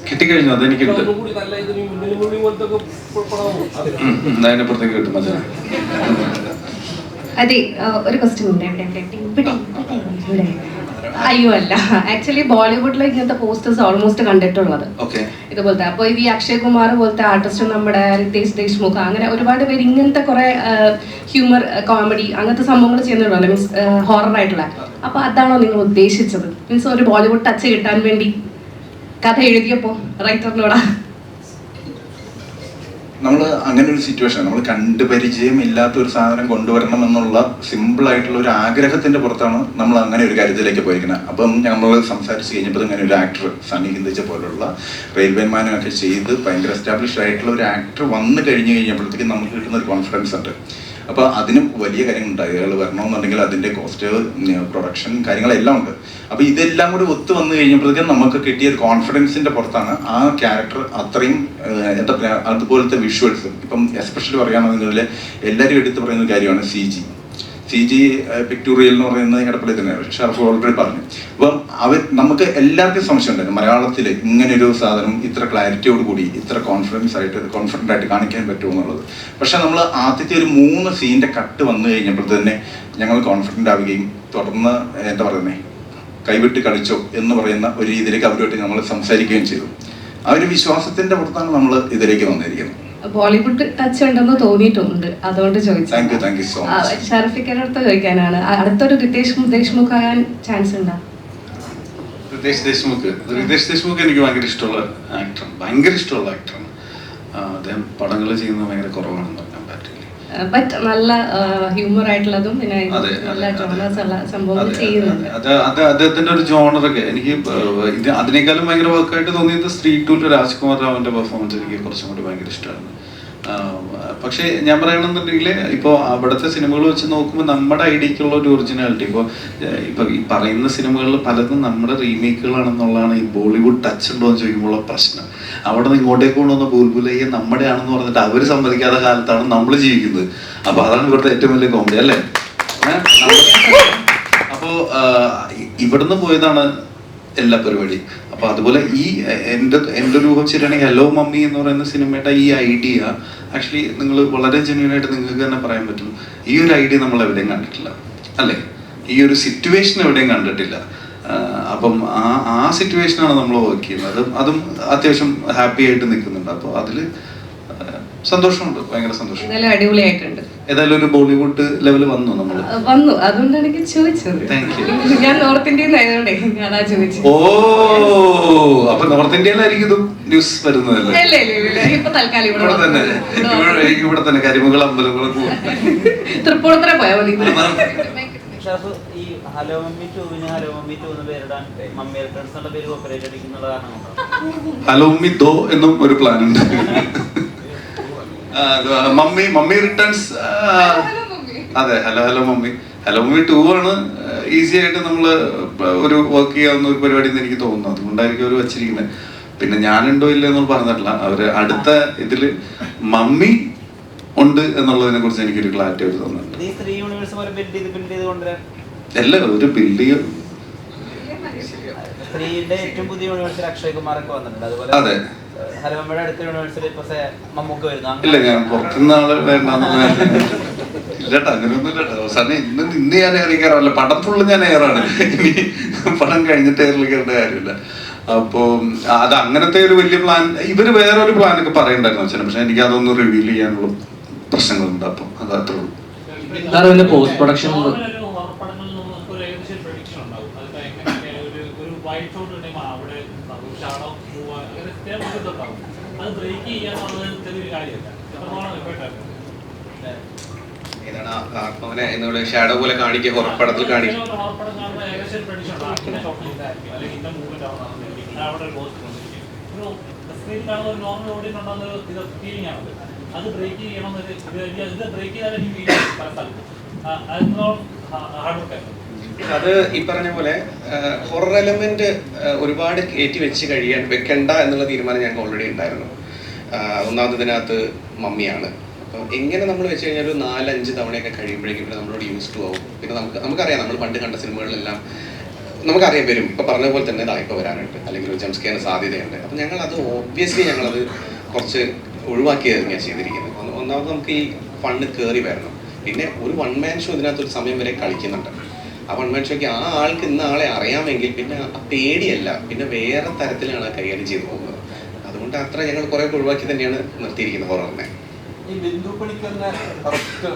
കിട്ടിക്കഴിഞ്ഞു, അതെനിക്കുണ്ട്. അതിനപ്പുറത്തേക്ക് കിട്ടും. മതി. അതെ, ഒരു ക്വസ്റ്റ്യൻ ഉണ്ട്. ഇവിടെ അയ്യോ അല്ല, ആക്ച്വലി ബോളിവുഡിൽ ഇങ്ങനത്തെ പോസ്റ്റേഴ്സ് ഓൾമോസ്റ്റ് കണ്ടിട്ടുള്ളത് ഇതുപോലത്തെ. അപ്പോൾ ഈ അക്ഷയ് കുമാർ പോലത്തെ ആർട്ടിസ്റ്റ്, നമ്മുടെ റിതേഷ് ദേശ്മുഖ്, അങ്ങനെ ഒരുപാട് പേര് ഇങ്ങനത്തെ കുറെ ഹ്യൂമർ, കോമഡി അങ്ങനത്തെ സംഭവങ്ങൾ ചെയ്യുന്നുണ്ടല്ലോ, മീൻസ് ഹൊറർ ആയിട്ടുള്ള. അപ്പൊ അതാണോ നിങ്ങൾ ഉദ്ദേശിച്ചത്? മീൻസ് ഒരു ബോളിവുഡ് ടച്ച് കിട്ടാൻ വേണ്ടി കഥ എഴുതിയപ്പോ റൈറ്ററിനോടാ? നമ്മൾ അങ്ങനെ ഒരു സിറ്റുവേഷൻ, നമ്മൾ കണ്ടുപരിചയം ഇല്ലാത്ത ഒരു സാധനം കൊണ്ടുവരണം എന്നുള്ള സിമ്പിൾ ആയിട്ടുള്ള ഒരു ആഗ്രഹത്തിന്റെ പുറത്താണ് നമ്മൾ അങ്ങനെ ഒരു കാര്യത്തിലേക്ക് പോയിരിക്കുന്നത്. അപ്പം നമ്മൾ സംസാരിച്ച് കഴിഞ്ഞപ്പോൾ ഇങ്ങനെ ഒരു ആക്ടർ, സണ്ണി ഹിന്ദിച്ച പോലുള്ള റെയിൽവേ മാനൊക്കെ ചെയ്ത് ഭയങ്കര എസ്റ്റാബ്ലിഷ്ഡ് ആയിട്ടുള്ള ഒരു ആക്ടർ വന്നു കഴിഞ്ഞപ്പോഴത്തേക്കും നമുക്ക് കിട്ടുന്ന ഒരു കോൺഫിഡൻസ് ഉണ്ട്. അപ്പോൾ അതിനും വലിയ കാര്യങ്ങളുണ്ടായി. അയാൾ വരണമെന്നുണ്ടെങ്കിൽ അതിൻ്റെ കോസ്റ്റ്, പ്രൊഡക്ഷൻ, കാര്യങ്ങളെല്ലാം ഉണ്ട്. അപ്പോൾ ഇതെല്ലാം കൂടി ഒത്തു വന്നു കഴിഞ്ഞപ്പോഴത്തേക്കും നമുക്ക് കിട്ടിയ ഒരു കോൺഫിഡൻസിൻ്റെ പുറത്താണ് ആ ക്യാരക്ടർ അത്രയും എന്താ പറയുക, അതുപോലത്തെ വിഷ്വൽസ്. ഇപ്പം എസ്പെഷ്യലി പറയുകയാണെന്നുണ്ടെങ്കിൽ എല്ലാവരും എടുത്ത് പറയുന്ന കാര്യമാണ് സി ജി പിക്ടോറിയൽ എന്ന് പറയുന്നത് എടപ്പള്ളി തന്നെയാണ്. ഷർഫ് ഓൾറെഡി പറഞ്ഞു. അപ്പം നമുക്ക് എല്ലാവർക്കും സംശയം ഉണ്ടായിരുന്നു മലയാളത്തിൽ ഇങ്ങനൊരു സാധനം ഇത്ര ക്ലാരിറ്റിയോട് കൂടി ഇത്ര കോൺഫിഡൻ്റ് ആയിട്ട് കാണിക്കാൻ പറ്റുമോ എന്നുള്ളത്. പക്ഷെ നമ്മൾ ആദ്യത്തെ ഒരു 3 സീൻ്റെ കട്ട് വന്നു കഴിഞ്ഞപ്പോൾ തന്നെ ഞങ്ങൾ കോൺഫിഡൻ്റ് ആവുകയും തുടർന്ന് എന്താ പറയുന്നത്, കൈവിട്ട് കളിച്ചോ എന്ന് പറയുന്ന ഒരു രീതിയിലേക്ക് അവരുമായിട്ട് നമ്മൾ സംസാരിക്കുകയും ചെയ്തു. ആ ഒരു വിശ്വാസത്തിന്റെ പുറത്താണ് നമ്മൾ ഇതിലേക്ക് വന്നിരിക്കുന്നത്. ബോളിവുഡ് ടച്ച് ഉണ്ടെന്ന് തോന്നിയിട്ടുണ്ട്, അതുകൊണ്ട് ചോദിച്ചു. ഷർഫിക്കയുടെ അടുത്ത് ചോദിക്കാനാണ്, അടുത്തൊരു റിതേഷ് ദേശ്മുഖ് ആകാൻ ചാൻസ് ഉണ്ടോ? റിതേഷ് ദേശ്മുഖ് എനിക്ക് ഭയങ്കര ഇഷ്ടമുള്ള ആക്ടറാണ്. അദ്ദേഹം പടങ്ങൾ ചെയ്യുന്നത് ഭയങ്കര കുറവാണെന്ന് പറയാൻ പറ്റില്ല. ബട്ട് നല്ല ഹ്യൂമർ ആയിട്ടുള്ളതും പിന്നെ നല്ല ജോണേഴ്സ് ഉള്ള സംഭവങ്ങൾ ചെയ്യുന്നുണ്ട്. അദ്ദേഹത്തിന്റെ ഒരു ജോണറൊക്കെ എനിക്ക് ഇത് അതിനേക്കാളും ഭയങ്കര വർക്കായിട്ട് തോന്നിയത് സ്ട്രീറ്റ് ടൂറിൽ രാജ്കുമാർ റാവുവിന്റെ പെർഫോമൻസ് എനിക്ക് കുറച്ചും കൂടി ഭയങ്കര ഇഷ്ടമാണ്. പക്ഷേ ഞാൻ പറയണമെന്നുണ്ടെങ്കിൽ ഇപ്പോൾ അവിടുത്തെ സിനിമകൾ വെച്ച് നോക്കുമ്പോൾ നമ്മുടെ ഐഡിയക്കുള്ള ഒരു ഒറിജിനാലിറ്റി, ഇപ്പോൾ ഈ പറയുന്ന സിനിമകളിൽ പലതും നമ്മുടെ റീമേക്കുകളാണെന്നുള്ളതാണ്. ഈ ബോളിവുഡ് ടച്ച് ഉണ്ടോ എന്ന് ചോദിക്കുമ്പോഴുള്ള പ്രശ്നം. അവിടെ നിന്ന് ഇങ്ങോട്ടേക്ക് കൊണ്ടുവന്ന ബുൽബുലയ്യ നമ്മുടെ ആണെന്ന് പറഞ്ഞിട്ട് അവർ സമ്മതിക്കാത്ത കാലത്താണ് നമ്മൾ ജീവിക്കുന്നത്. അപ്പോൾ അതാണ് ഇവിടുത്തെ ഏറ്റവും വലിയ കോമഡി അല്ലേ. അപ്പോൾ ഇവിടുന്ന് പോയതാണ് എല്ലാ പരിപാടി. അപ്പോൾ അതുപോലെ ഈ എൻ്റെ ഒരു ഊഹം ശരിയാണെങ്കിൽ ഹലോ മമ്മി എന്ന് പറയുന്ന സിനിമയുടെ ഈ ഐഡിയ ആക്ച്വലി നിങ്ങൾ വളരെ ജെന്യൂനായിട്ട് നിങ്ങൾക്ക് തന്നെ പറയാൻ പറ്റും, ഈ ഒരു ഐഡിയ നമ്മൾ എവിടെയും കണ്ടിട്ടില്ല അല്ലേ, ഈ ഒരു സിറ്റുവേഷൻ എവിടെയും കണ്ടിട്ടില്ല. അപ്പം ആ സിറ്റുവേഷനാണ് നമ്മൾ വർക്ക് ചെയ്യുന്നത്. അതും അത്യാവശ്യം ഹാപ്പി ആയിട്ട് നിൽക്കുന്നുണ്ട്. അപ്പോൾ അതിൽ സന്തോഷമുണ്ട്, ഭയങ്കര സന്തോഷം. അടിപൊളിയായിട്ടുണ്ട്. ഏതായാലും ഒരു ബോളിവുഡ് ലെവൽ വന്നു, നമ്മൾ വന്നു. അതുകൊണ്ടാണ് എനിക്ക് ചോദിച്ചത്. ഞാൻ നോർത്ത് ഇന്ത്യയിൽ ആയതുകൊണ്ടേ അതാ ചോദിച്ചത്. ഓ, അപ്പൊ നോർത്ത് ഇന്ത്യയിലായിരിക്കും ഇതും. ന്യൂസ് വരുന്നതല്ലേ? ഇപ്പൊ തൽക്കാലം ഇവിടെ തന്നെ ഇവിടെ തന്നെ കരിമുകൾ അമ്പലങ്ങളൊക്കെ തൃപ്പൂണിത്തുറ പോയാൽ മതി. ഷാഫ്, ഈ ഹലോ മമ്മി 2-ന് ഹലോ മമ്മി 2 എന്ന് പേരിടാൻ മമ്മി റിട്ടേൺസ് എന്നുള്ള പേര് കോപ്പറേറ്റ് അടിക്കുന്നുള്ള കാരണം കൊണ്ടാണ്. ഹലോ മമ്മി ദോ എന്നും ഒരു പ്ലാൻ ഉണ്ട്. Mummy returns. അതെ, ഹലോ മമ്മി. ഹലോ മമ്മി 2 ആണ് ഈസി ആയിട്ട് നമ്മള് ഒരു വർക്ക് ചെയ്യാവുന്ന ഒരു പരിപാടി എന്ന് എനിക്ക് തോന്നുന്നു. അതുകൊണ്ടായിരിക്കും അവർ വച്ചിരിക്കുന്നത്. പിന്നെ ഞാനുണ്ടോ ഇല്ല എന്നൊന്നും പറഞ്ഞിട്ടില്ല. അവര് അടുത്ത ഇതില് മമ്മി ഉണ്ട് എന്നുള്ളതിനെ കുറിച്ച് എനിക്കൊരു ക്ലാരിറ്റി ആയിട്ട് തോന്നുന്നുണ്ട്. എല്ലാം ഒരു ബിൽഡ് ചെയ്യും. സ്ത്രീയുടെ ഏറ്റവും പുതിയ യൂണിവേഴ്സിറ്റി അക്ഷയ് കുമാർ ഒക്കെ വന്നിട്ടുണ്ട്. അതുപോലെ അതെ, ഹലോമയുടെ അടുത്ത യൂണിവേഴ്സിറ്റി ഇപ്പൊ മമ്മൂക്ക വരുന്നു. ഇല്ല, ഞാൻ പുറത്തുനിന്ന് ആള് വേണ്ടെന്ന് ഇല്ലട്ടാ, അങ്ങനെയൊന്നും ഇല്ലട്ടോ. അവസാനം ഇന്ന് ഞാൻ ഏറി കയറാറില്ല. പടം ഫുള്ള് ഞാൻ ഏറാണ്. ഇനി പടം കഴിഞ്ഞിട്ട് ഏറിൽ കയറേണ്ട കാര്യമില്ല. അപ്പോ അത് അങ്ങനത്തെ ഒരു വലിയ പ്ലാൻ. ഇവര് വേറൊരു പ്ലാനൊക്കെ പറയണ്ടായിരുന്നു അച്ഛനെ, പക്ഷെ എനിക്ക് അതൊന്നും റിവീൽ ചെയ്യാനുള്ള പ്രശ്നങ്ങളുണ്ട്. അപ്പം അത് അത്രേ ഉള്ളൂ. പോസ്റ്റ് പ്രൊഡക്ഷൻ ഏതാണ് ആത്മാവിനെ എന്നോട് ഷാഡോ പോലെ കാണിക്കുക, ഹൊറപ്പടത്തിൽ കാണിക്കുക. അത് ബ്രേക്ക് ചെയ്യണമെന്നൊരു ഇത് ബ്രേക്ക് ചെയ്താൽ എനിക്ക് ഫീൽ ചെയ്യും പല സ്ഥലത്തും. ഹാർഡ് വർക്കായിരുന്നു. അത് ഈ പറഞ്ഞ പോലെ ഹൊറർ എലമെന്റ് ഒരുപാട് കയറ്റി വെക്കണ്ട എന്നുള്ള തീരുമാനം ഞങ്ങൾക്ക് ഓൾറെഡി ഉണ്ടായിരുന്നു. ഒന്നാമത് ഇതിനകത്ത് മമ്മിയാണ്. അപ്പം എങ്ങനെ നമ്മൾ വെച്ച് കഴിഞ്ഞാൽ ഒരു 4-5 തവണയൊക്കെ കഴിയുമ്പോഴേക്കും പിന്നെ നമ്മളോട് യൂസ് ടു ആവും. പിന്നെ നമുക്കറിയാം, നമ്മൾ പണ്ട് കണ്ട സിനിമകളിലെല്ലാം നമുക്കറിയാം വരും. ഇപ്പം പറഞ്ഞ പോലെ തന്നെ ഇപ്പോൾ വരാനുണ്ട്, അല്ലെങ്കിൽ ഒരു ജംപ് സ്കെയറിന് സാധ്യതയുണ്ട്. അപ്പം ഞങ്ങളത് ഒബ്വിയസ്ലി ഞങ്ങളത് കുറച്ച് ഒഴിവാക്കിയത് തന്നെയാണ് ചെയ്തിരിക്കുന്നത്. ഒന്നാമത് നമുക്ക് ഈ ഫണ്ട് കയറി വരണം. പിന്നെ ഒരു 1 മാൻ ഷോ ഇതിനകത്ത് ഒരു സമയം വരെ കളിക്കുന്നുണ്ട്. ആ 1 മാൻ ഷോയ്ക്ക് ആ ആൾക്ക് ഇന്ന ആളെ അറിയാമെങ്കിൽ പിന്നെ ആ പേടിയല്ല, പിന്നെ വേറെ തരത്തിലാണ് കൈകാര്യം ചെയ്തു പോകുന്നത്. അതുകൊണ്ട് അത്ര ഞങ്ങൾ കുറെ ഒഴിവാക്കി തന്നെയാണ് നിർത്തിയിരിക്കുന്നത് ഹൊററിനെ. ഈ ബിന്ദു പണിക്കറിനെ കറക്റ്റ്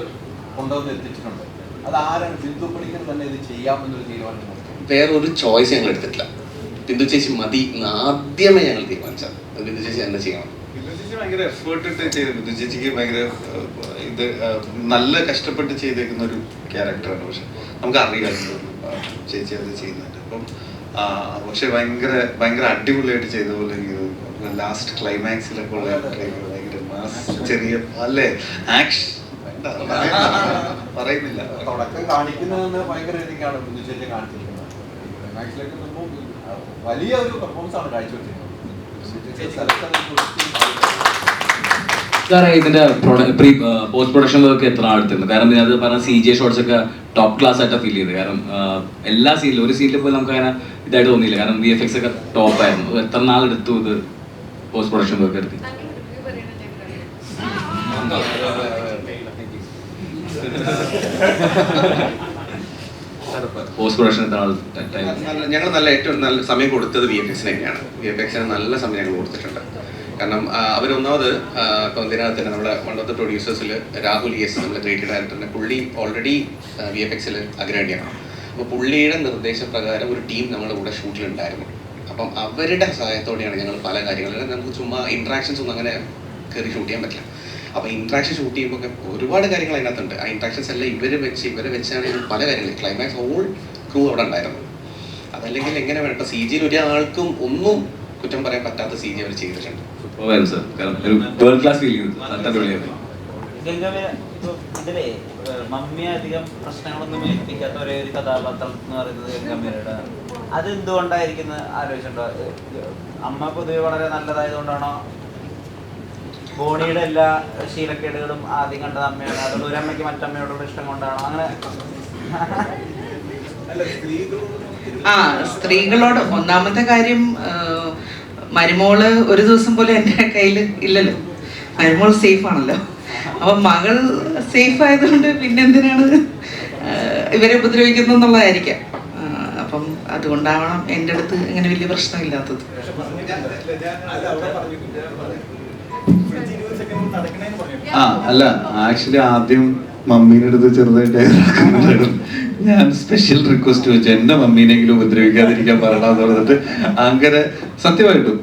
കൊണ്ടുവന്ന് എത്തിച്ചിട്ടുണ്ട്. അത് ആരാണ് ബിന്ദു പണിക്കർ തന്നെ ഇത് ചെയ്യാമെന്നൊരു തീരുമാനം? വേറൊരു ചോയ്സ് ഞങ്ങൾ എടുത്തിട്ടില്ല. ബിന്ദു ചേച്ചി മതി ആദ്യമേ ഞങ്ങൾ തീരുമാനിച്ചത്. ബിന്ദു ചേച്ചി തന്നെ ചെയ്യണം. ബിന്ദു ചേച്ചി ഭയങ്കര എഫേർട്ട് ഇട്ട് ചെയ്ത്, ബിന്ദു ചേച്ചിക്ക് ഭയങ്കര ഇത് നല്ല കഷ്ടപ്പെട്ട് ചെയ്തേക്കുന്ന ഒരു ക്യാരക്ടറാണ്. പക്ഷെ നമുക്കറിയാം ചേച്ചി അത് ചെയ്യുന്നുണ്ട്. അപ്പം പക്ഷെ ഭയങ്കര അടിപൊളിയായിട്ട് ചെയ്ത പോലെ ലാസ്റ്റ് ക്ലൈമാക്സിലൊക്കെ ഉള്ള ഭയങ്കര ചെറിയ അല്ലേ ആക്ഷൻ പറയുന്നില്ല. തുടക്കം കാണിക്കുന്നതെന്ന് ഭയങ്കര രീതിക്കാണ് ബിന്ദു ചേച്ചി കാണിച്ചിരിക്കുന്നത്. ക്ലൈമാക്സിലേക്ക് വലിയ ഒരു പെർഫോമൻസ് ആണ് കാഴ്ചവെച്ചിരിക്കുന്നത്. ഇതിന്റെ പോസ്റ്റ് പ്രൊഡക്ഷൻ വർക്ക് എത്ര അടുത്തുണ്ട്? കാരണം അത് പറഞ്ഞ CG ഷോട്ട്സ് ഒക്കെ ടോപ്പ് ക്ലാസ് ആയിട്ടാണ് ഫീൽ ചെയ്തത്. കാരണം എല്ലാ സീനിലും ഒരു സീനിൽ പോലും നമുക്ക് അങ്ങനെ ഇതായിട്ട് തോന്നിയില്ല. കാരണം VFX ഒക്കെ ടോപ്പ് ആയിരുന്നു. എത്ര നാളെടുത്തു ഇത് പോസ്റ്റ് പ്രൊഡക്ഷൻ വർക്ക് എടുത്ത്? പോസ്റ്റ് പ്രൊഡക്ഷൻ ഞങ്ങൾ ഏറ്റവും നല്ല സമയം കൊടുത്തത് VFX തന്നെയാണ്. VFX നല്ല സമയം ഞങ്ങൾ കൊടുത്തിട്ടുണ്ട്. കാരണം അവരൊന്നാമത് ഇപ്പം ഇതിനകത്ത് തന്നെ നമ്മുടെ വൺ ഓഫ് ദ പ്രൊഡ്യൂസേഴ്സിൽ രാഹുൽ ES, നമ്മുടെ ക്രിയേറ്റീവ് ഡയറക്ടറിനെ, പുള്ളി ഓൾറെഡി VFXൽ അഗ്രഗണ്യാണ്. അപ്പോൾ പുള്ളിയുടെ നിർദ്ദേശപ്രകാരം ഒരു ടീം നമ്മുടെ കൂടെ ഷൂട്ടിലുണ്ടായിരുന്നു. അപ്പം അവരുടെ സഹായത്തോടെയാണ് ഞങ്ങൾ പല കാര്യങ്ങളും, നമുക്ക് ചുമ്മാ ഇൻട്രാക്ഷൻസ് ഒന്നും അങ്ങനെ കയറി ഷൂട്ട് ചെയ്യാൻ പറ്റില്ല. അപ്പോൾ ഇൻട്രാക്ഷൻ ഷൂട്ട് ചെയ്യുമ്പോൾ ഒരുപാട് കാര്യങ്ങൾ അതിനകത്തുണ്ട്. ആ ഇൻട്രാക്ഷൻസ് എല്ലാം ഇവരെ വെച്ചാണ് പല കാര്യങ്ങൾ. ക്ലൈമാക്സ് ഹോൾ ക്രൂ അവിടെ ഉണ്ടായിരുന്നു. അതല്ലെങ്കിൽ എങ്ങനെ വേണം, ഇപ്പോൾ CGയിൽ ഒരാൾക്കും ഒന്നും കുറ്റം പറയാൻ പറ്റാത്ത CG അവർ ചെയ്തിട്ടുണ്ട്. ഇതിലെ മമ്മിയെ അധികം പ്രശ്നങ്ങളൊന്നും ഏൽപ്പിക്കാത്ത ഒരേ ഒരു കഥാപാത്രം എന്ന് പറയുന്നത് ഗംഭീരയുടെ. അത് എന്തുകൊണ്ടായിരിക്കും ആലോചിച്ചിട്ടുണ്ടോ? അമ്മ പൊതുവെ വളരെ നല്ലതായതുകൊണ്ടാണോ? ബോണിയുടെ എല്ലാ ശീലക്കേടുകളും ആദ്യം കണ്ടത് അമ്മയാണ്. അതുകൊണ്ട് ഒരു അമ്മയ്ക്ക് മറ്റമ്മയോടുള്ള ഇഷ്ടം കൊണ്ടാണോ അങ്ങനെ? സ്ത്രീകളോട് ഒന്നാമത്തെ കാര്യം, മരുമോള് ഒരു ദിവസം പോലും എൻ്റെ കയ്യിൽ ഇല്ലല്ലോ. മരുമോൾ സേഫ് ആണല്ലോ. അപ്പം മകൾ സേഫ് ആയതുകൊണ്ട് പിന്നെന്തിനാണ് ഇവരെ ഉപദ്രവിക്കുന്നത് എന്നുള്ളതായിരിക്കാം. അപ്പം അതുകൊണ്ടാവണം എൻ്റെ അടുത്ത് അങ്ങനെ വലിയ പ്രശ്നമില്ലാത്തത്. അല്ല, ആക്ച്വലി ആദ്യം മമ്മീൻ്റെ അടുത്ത് ചെറുതായിട്ട് ഞാൻ സ്പെഷ്യൽ റിക്വസ്റ്റ് വെച്ചു എന്റെ മമ്മീനെങ്കിലും ഉപദ്രവിക്കാതിരിക്കാൻ പറയണമെന്ന് പറഞ്ഞിട്ട് അങ്ങനെ സത്യമായിട്ടും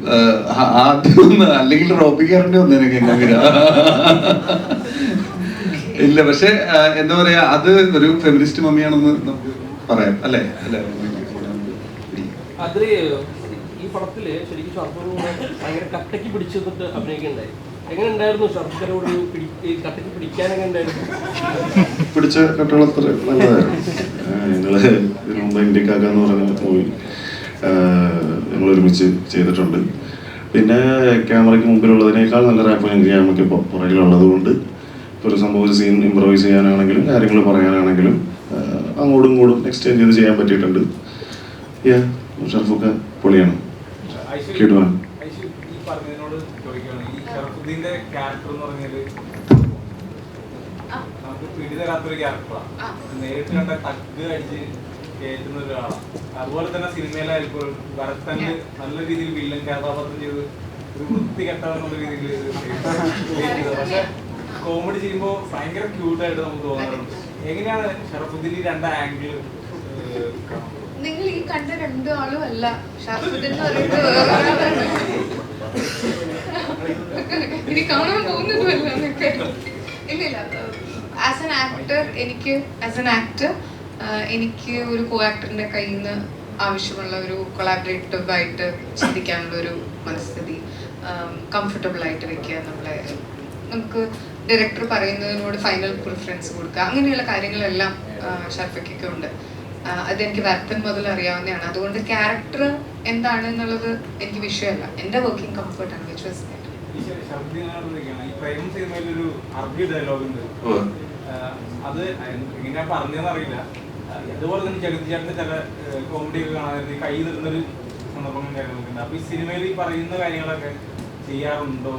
ആദ്യം ഒന്ന് അല്ലെങ്കിൽ റോപ്പിക്കാരൻ്റെ ഒന്ന് എനിക്ക് എങ്ങനെ ഇല്ല. പക്ഷെ എന്താ പറയാ, അത് ഒരു ഫെമിനിസ്റ്റ് മമ്മിയാണെന്ന് നമുക്ക് പറയാം അല്ലേ? അല്ലെ അതില് ഈ പടത്തില് ശരിക്കും ഷർഫിനോട് ഭയങ്കര കട്ടയ്ക്ക് പിടിച്ചിട്ട് അഭിനയിക്കണ്ടായി. എങ്ങനെ ഉണ്ടായിരുന്നു ഷർഫിനോട് കട്ടയ്ക്ക് പിടിക്കാൻ? എങ്ങനെ ഉണ്ടായിരുന്നു? പിടിച്ച കട്ടുകൾ അത്ര നല്ലതായിരുന്നു. ഞങ്ങള് ഇതിനു മുമ്പ് ഇന്ത്യക്കാക്കാന്ന് പറഞ്ഞ മൂവി ഞങ്ങൾ ഒരുമിച്ച് ചെയ്തിട്ടുണ്ട്. പിന്നെ ക്യാമറയ്ക്ക് മുമ്പിലുള്ളതിനേക്കാൾ നല്ല റാപ്പ് ക്യാമറയ്ക്ക് പുറകിലുള്ളത് കൊണ്ട് ഒരു സംഭവം ഒരു സീൻ ഇംപ്രവൈസ് ചെയ്യാനാണെങ്കിലും കാര്യങ്ങൾ പറയാനാണെങ്കിലും അങ്ങോട്ടും ഇങ്ങോട്ടും എക്സ്ചേഞ്ച് ചെയ്ത് ചെയ്യാൻ പറ്റിയിട്ടുണ്ട്. ഷർഫൊക്കെ പൊളിയാണ്. കേട്ടുവാണ് ഷറഫുദ്ദീന്റെ ക്യാരക്ടർ എന്ന് പറഞ്ഞാല് നമുക്ക് പിടിതരാത്തൊരു ക്യാരക്ടറാണ്. നേരിട്ട് കണ്ട തഗ് അടിച്ച് കയറ്റുന്ന ഒരാളാണ്. അതുപോലെ തന്നെ സിനിമയിലായിരിക്കും ഭരതന് നല്ല രീതിയിൽ വില്ലൻ കഥാപാത്രം ചെയ്ത് ഒരു വൃത്തി കെട്ടവെന്നുള്ള രീതിയിൽ പക്ഷെ കോമഡി ചെയ്യുമ്പോൾ ഭയങ്കര ക്യൂട്ടായിട്ട് നമുക്ക് തോന്നാറുണ്ട്. എങ്ങനെയാണ് ഷറഫുദ്ദീൻ ഈ രണ്ട് ആംഗിൾ? നിങ്ങൾ ഈ കണ്ട രണ്ടാളും അല്ല ഷറഫുദ്ദീൻ എന്ന് പറയുന്നത്. ഇനി കാണാൻ പോകുന്നതുമല്ല എന്നൊക്കെ. ഇല്ലില്ല, ആസ് എൻ ആക്ടർ എനിക്ക് ഒരു കോ ആക്ടറിന്റെ കയ്യിൽ നിന്ന് ആവശ്യമുള്ള ഒരു കൊളാബറേറ്റീവ് ആയിട്ട് ചിന്തിക്കാനുള്ള ഒരു മനസ്ഥിതി, കംഫർട്ടബിൾ ആയിട്ട് വെക്കുക, നമുക്ക് ഡയറക്ടർ പറയുന്നതിനോട് ഫൈനൽ പ്രിഫറൻസ് കൊടുക്കുക, അങ്ങനെയുള്ള കാര്യങ്ങളെല്ലാം ഷർഫയ്ക്കൊക്കെ ഉണ്ട്. അതെനിക്ക് വരത്തൻ മുതൽ അറിയാവുന്നതാണ്. അതുകൊണ്ട് ക്യാരക്ടർ എന്താണ് എന്നുള്ളത് എനിക്ക് വിഷയമല്ല, എൻ്റെ വർക്കിംഗ് കംഫർട്ടാണ്. വിച്ച് വാസ് ഈ പ്രേം സിനിമയിലൊരു അറബി ഡയലോഗ് ഉണ്ട്. അത് എങ്ങനെയാ പറഞ്ഞതെന്ന് അറിയില്ല. അതുപോലെ തന്നെ ജഗതി ചേട്ടന്റെ ചില കോമഡി ഒക്കെ കാണാൻ കൈ നിൽക്കുന്നൊരു സന്ദർഭങ്ങൾ കാര്യങ്ങളൊക്കെ. അപ്പൊ ഈ സിനിമയിൽ ഈ പറയുന്ന കാര്യങ്ങളൊക്കെ ചെയ്യാറുണ്ടോ?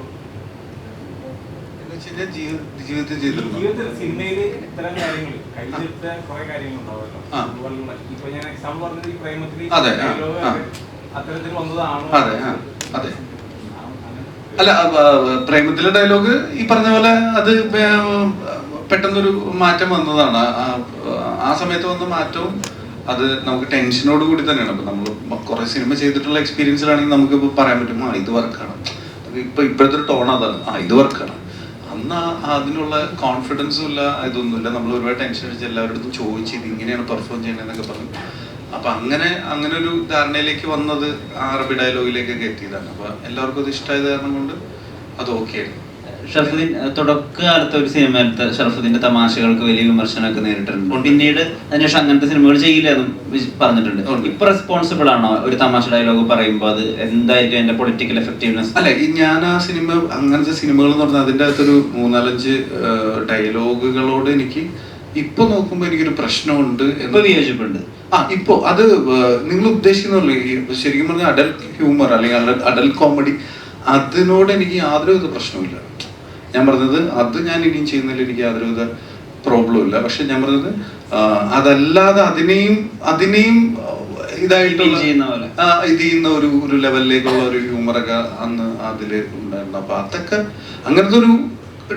ജീവിതത്തിൽ സിനിമയിൽ ഇത്തരം കാര്യങ്ങൾ കൈവിട്ട കുറെ കാര്യങ്ങൾ ഉണ്ടാവുമല്ലോ. അതുപോലുള്ള ഇപ്പൊ ഞാൻ എക്സാമ്പിൾ പറഞ്ഞത് ഈ പ്രേമത്തിൽ ഡയലോഗ് അത്തരത്തിൽ വന്നതാണോ? അതെ. അല്ല, പ്രേമത്തിലെ ഡയലോഗ് ഈ പറഞ്ഞ പോലെ അത് പെട്ടെന്നൊരു മാറ്റം വന്നതാണ്. ആ സമയത്ത് വന്ന മാറ്റവും അത് നമുക്ക് ടെൻഷനോട് കൂടി തന്നെയാണ്. അപ്പൊ നമ്മൾ കുറെ സിനിമ ചെയ്തിട്ടുള്ള എക്സ്പീരിയൻസിലാണെങ്കിൽ നമുക്ക് ഇപ്പൊ പറയാൻ പറ്റും ഇത് വർക്കാണ്. ഇപ്പോഴത്തെ ഒരു ടോൺ അതാണ്, ഇത് വർക്കാണ്. അന്ന് അതിനുള്ള കോൺഫിഡൻസും ഇല്ല, ഇതൊന്നുമില്ല. നമ്മൾ ഒരുപാട് ടെൻഷൻ അടിച്ച് എല്ലാവരുടെ അടുത്തും ചോദിച്ച് ഇത് ഇങ്ങനെയാണ് പെർഫോം ചെയ്യണമെന്നൊക്കെ പറഞ്ഞു. അപ്പൊ അങ്ങനെ ഒരു ധാരണയിലേക്ക് വന്നത് അറബി ഡയലോഗിലേക്കൊക്കെ എത്തിയതാണ്. അപ്പൊ എല്ലാവർക്കും അത് ഇഷ്ടമായത് കാരണം കൊണ്ട് അത് ഓക്കെ ആയിരുന്നു. ഷറഫുദ്ദീൻ തുടക്കകാലത്തെ ഒരു സിനിമയിലത്തെ ഷറഫുദ്ദീന്റെ തമാശകൾക്ക് വലിയ വിമർശനമൊക്കെ നേരിട്ടിട്ടുണ്ട്. പിന്നീട് അതിനുശേഷം അങ്ങനത്തെ സിനിമകൾ ചെയ്യില്ല എന്ന് പറഞ്ഞിട്ടുണ്ട്. ഇപ്പൊ റെസ്പോൺസിബിൾ ആണോ ഒരു തമാശ ഡയലോഗ് പറയുമ്പോൾ? അത് എന്തായിരിക്കും അതിന്റെ പൊളിറ്റിക്കൽ എഫക്റ്റീവ്നെസ്? അല്ല, ഞാൻ ആ സിനിമ അങ്ങനത്തെ സിനിമകൾ എന്ന് പറഞ്ഞാൽ അതിൻ്റെ അകത്തൊരു 3-4 ഡയലോഗുകളോട് എനിക്ക് ഇപ്പൊ നോക്കുമ്പോ എനിക്കൊരു പ്രശ്നമുണ്ട് എന്ന് വിയോജിപ്പുണ്ട്. ഇപ്പോ അത് നിങ്ങൾ ഉദ്ദേശിക്കുന്നുള്ളൂ ശരിക്കും പറഞ്ഞാൽ അഡൽട്ട് ഹ്യൂമർ അല്ലെങ്കിൽ അഡൽട്ട് കോമഡി, അതിനോട് എനിക്ക് യാതൊരുവിധ പ്രശ്നമില്ല. ഞാൻ പറഞ്ഞത് അത് ഞാൻ ഇനിയും ചെയ്യുന്നതിൽ എനിക്ക് യാതൊരുവിധ പ്രോബ്ലം ഇല്ല. പക്ഷെ ഞാൻ പറഞ്ഞത് അതല്ലാതെ അതിനെയും ഇതായിട്ടുള്ള ഇത് ചെയ്യുന്ന ഒരു ലെവലിലേക്കുള്ള ഒരു ഹ്യൂമറൊക്കെ അന്ന് അതില് ഉണ്ടായിരുന്നു. അപ്പൊ അതൊക്കെ അങ്ങനത്തെ ഒരു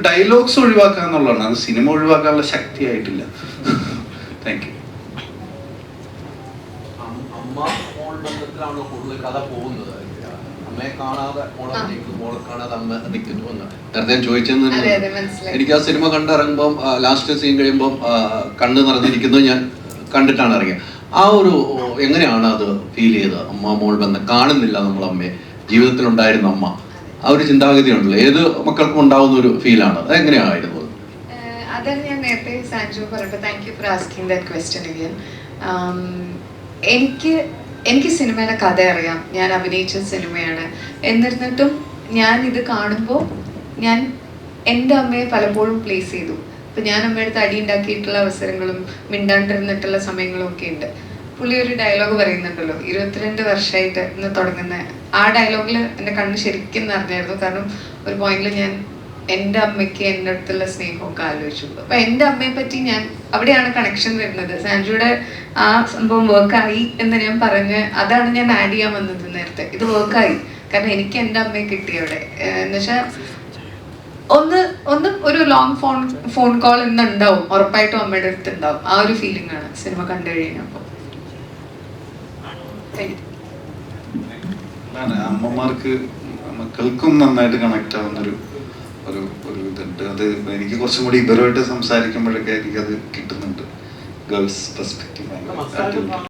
ഡയലോഗ്സ് ഒഴിവാക്കുക എന്നുള്ളതാണ്. അത് സിനിമ ഒഴിവാക്കാനുള്ള ശക്തിയായിട്ടില്ല. Thank you. അമ്മ മോൾ ബന്ധത്തിലാണല്ലോ കൂടുതൽ കഥ പോകുന്നത്. അമ്മയെ കാണാതെ മോളെ നിൽക്കുന്നു, മോളെ കാണാതെ അമ്മ നിൽക്കുന്നു എന്ന് നേരത്തെ ചോദിച്ചെന്ന് എനിക്ക് ആ സിനിമ കണ്ടിറങ്ങുമ്പം ലാസ്റ്റ് സീൻ കഴിയുമ്പം കണ്ണ് നിറഞ്ഞിരിക്കുന്നത് ഞാൻ കണ്ടിട്ടാണ് ഇറങ്ങിയത്. ആ ഒരു എങ്ങനെയാണ് അത് ഫീൽ ചെയ്തത്? അമ്മ മോൾ ബന്ധം കാണുന്നില്ല നമ്മൾ അമ്മയെ, ജീവിതത്തിലുണ്ടായിരുന്ന അമ്മ, ആ ഒരു ചിന്താഗതി ഉണ്ടല്ലോ, ഏത് മക്കൾക്കും ഉണ്ടാവുന്ന ഒരു ഫീലാണ്. അത് എങ്ങനെയായിരുന്നു? അതാണ് ഞാൻ നേരത്തെ സാൻജു പറഞ്ഞത്. Thank you for asking that question again. എനിക്ക് സിനിമയുടെ കഥ അറിയാം, ഞാൻ അഭിനയിച്ച സിനിമയാണ്. എന്നിരുന്നിട്ടും ഞാൻ ഇത് കാണുമ്പോൾ ഞാൻ എൻ്റെ അമ്മയെ പലപ്പോഴും പ്ലേസ് ചെയ്തു. ഇപ്പം ഞാൻ അമ്മയുടെ അടി ഉണ്ടാക്കിയിട്ടുള്ള അവസരങ്ങളും മിണ്ടാണ്ടിരുന്നിട്ടുള്ള സമയങ്ങളും ഒക്കെ ഉണ്ട്. പുള്ളി ഒരു ഡയലോഗ് പറയുന്നുണ്ടല്ലോ, 22 വർഷമായിട്ട് ഇന്ന് തുടങ്ങുന്ന ആ ഡയലോഗിൽ എൻ്റെ കണ്ണ് ശരിക്കും നിറഞ്ഞായിരുന്നു. കാരണം ഒരു പോയിന്റിൽ ഞാൻ എൻ്റെ അമ്മയ്ക്ക് എൻ്റെ അടുത്തുള്ള സ്നേഹമൊക്കെ ആലോചിച്ചു. അപ്പം എൻ്റെ അമ്മയെ പറ്റി ഞാൻ അവിടെയാണ് കണക്ഷൻ വരുന്നത്. സാൻജുയുടെ ആ സംഭവം വർക്കായി എന്ന് ഞാൻ പറഞ്ഞ് അതാണ് ഞാൻ ആഡ് ചെയ്യാൻ വന്നത് നേരത്തെ. ഇത് വർക്കായി കാരണം എനിക്ക് എൻ്റെ അമ്മയെ കിട്ടി അവിടെ. എന്നുവെച്ചാൽ ഒന്ന് ഒരു ലോങ് ഫോൺ കോൾ ഇന്ന് ഉണ്ടാവും, ഉറപ്പായിട്ടും അമ്മയുടെ അടുത്ത് ഉണ്ടാവും. ആ ഒരു ഫീലിംഗ് ആണ് സിനിമ കണ്ടു കഴിഞ്ഞപ്പോൾ. അമ്മമാർക്ക് മക്കൾക്കും നന്നായിട്ട് കണക്ട് ആവുന്നൊരു ഒരു ഇതുണ്ട്. അത് എനിക്ക് കുറച്ചും കൂടി ഇവരുമായിട്ട് സംസാരിക്കുമ്പോഴൊക്കെ എനിക്കത് കിട്ടുന്നുണ്ട്. Girls perspective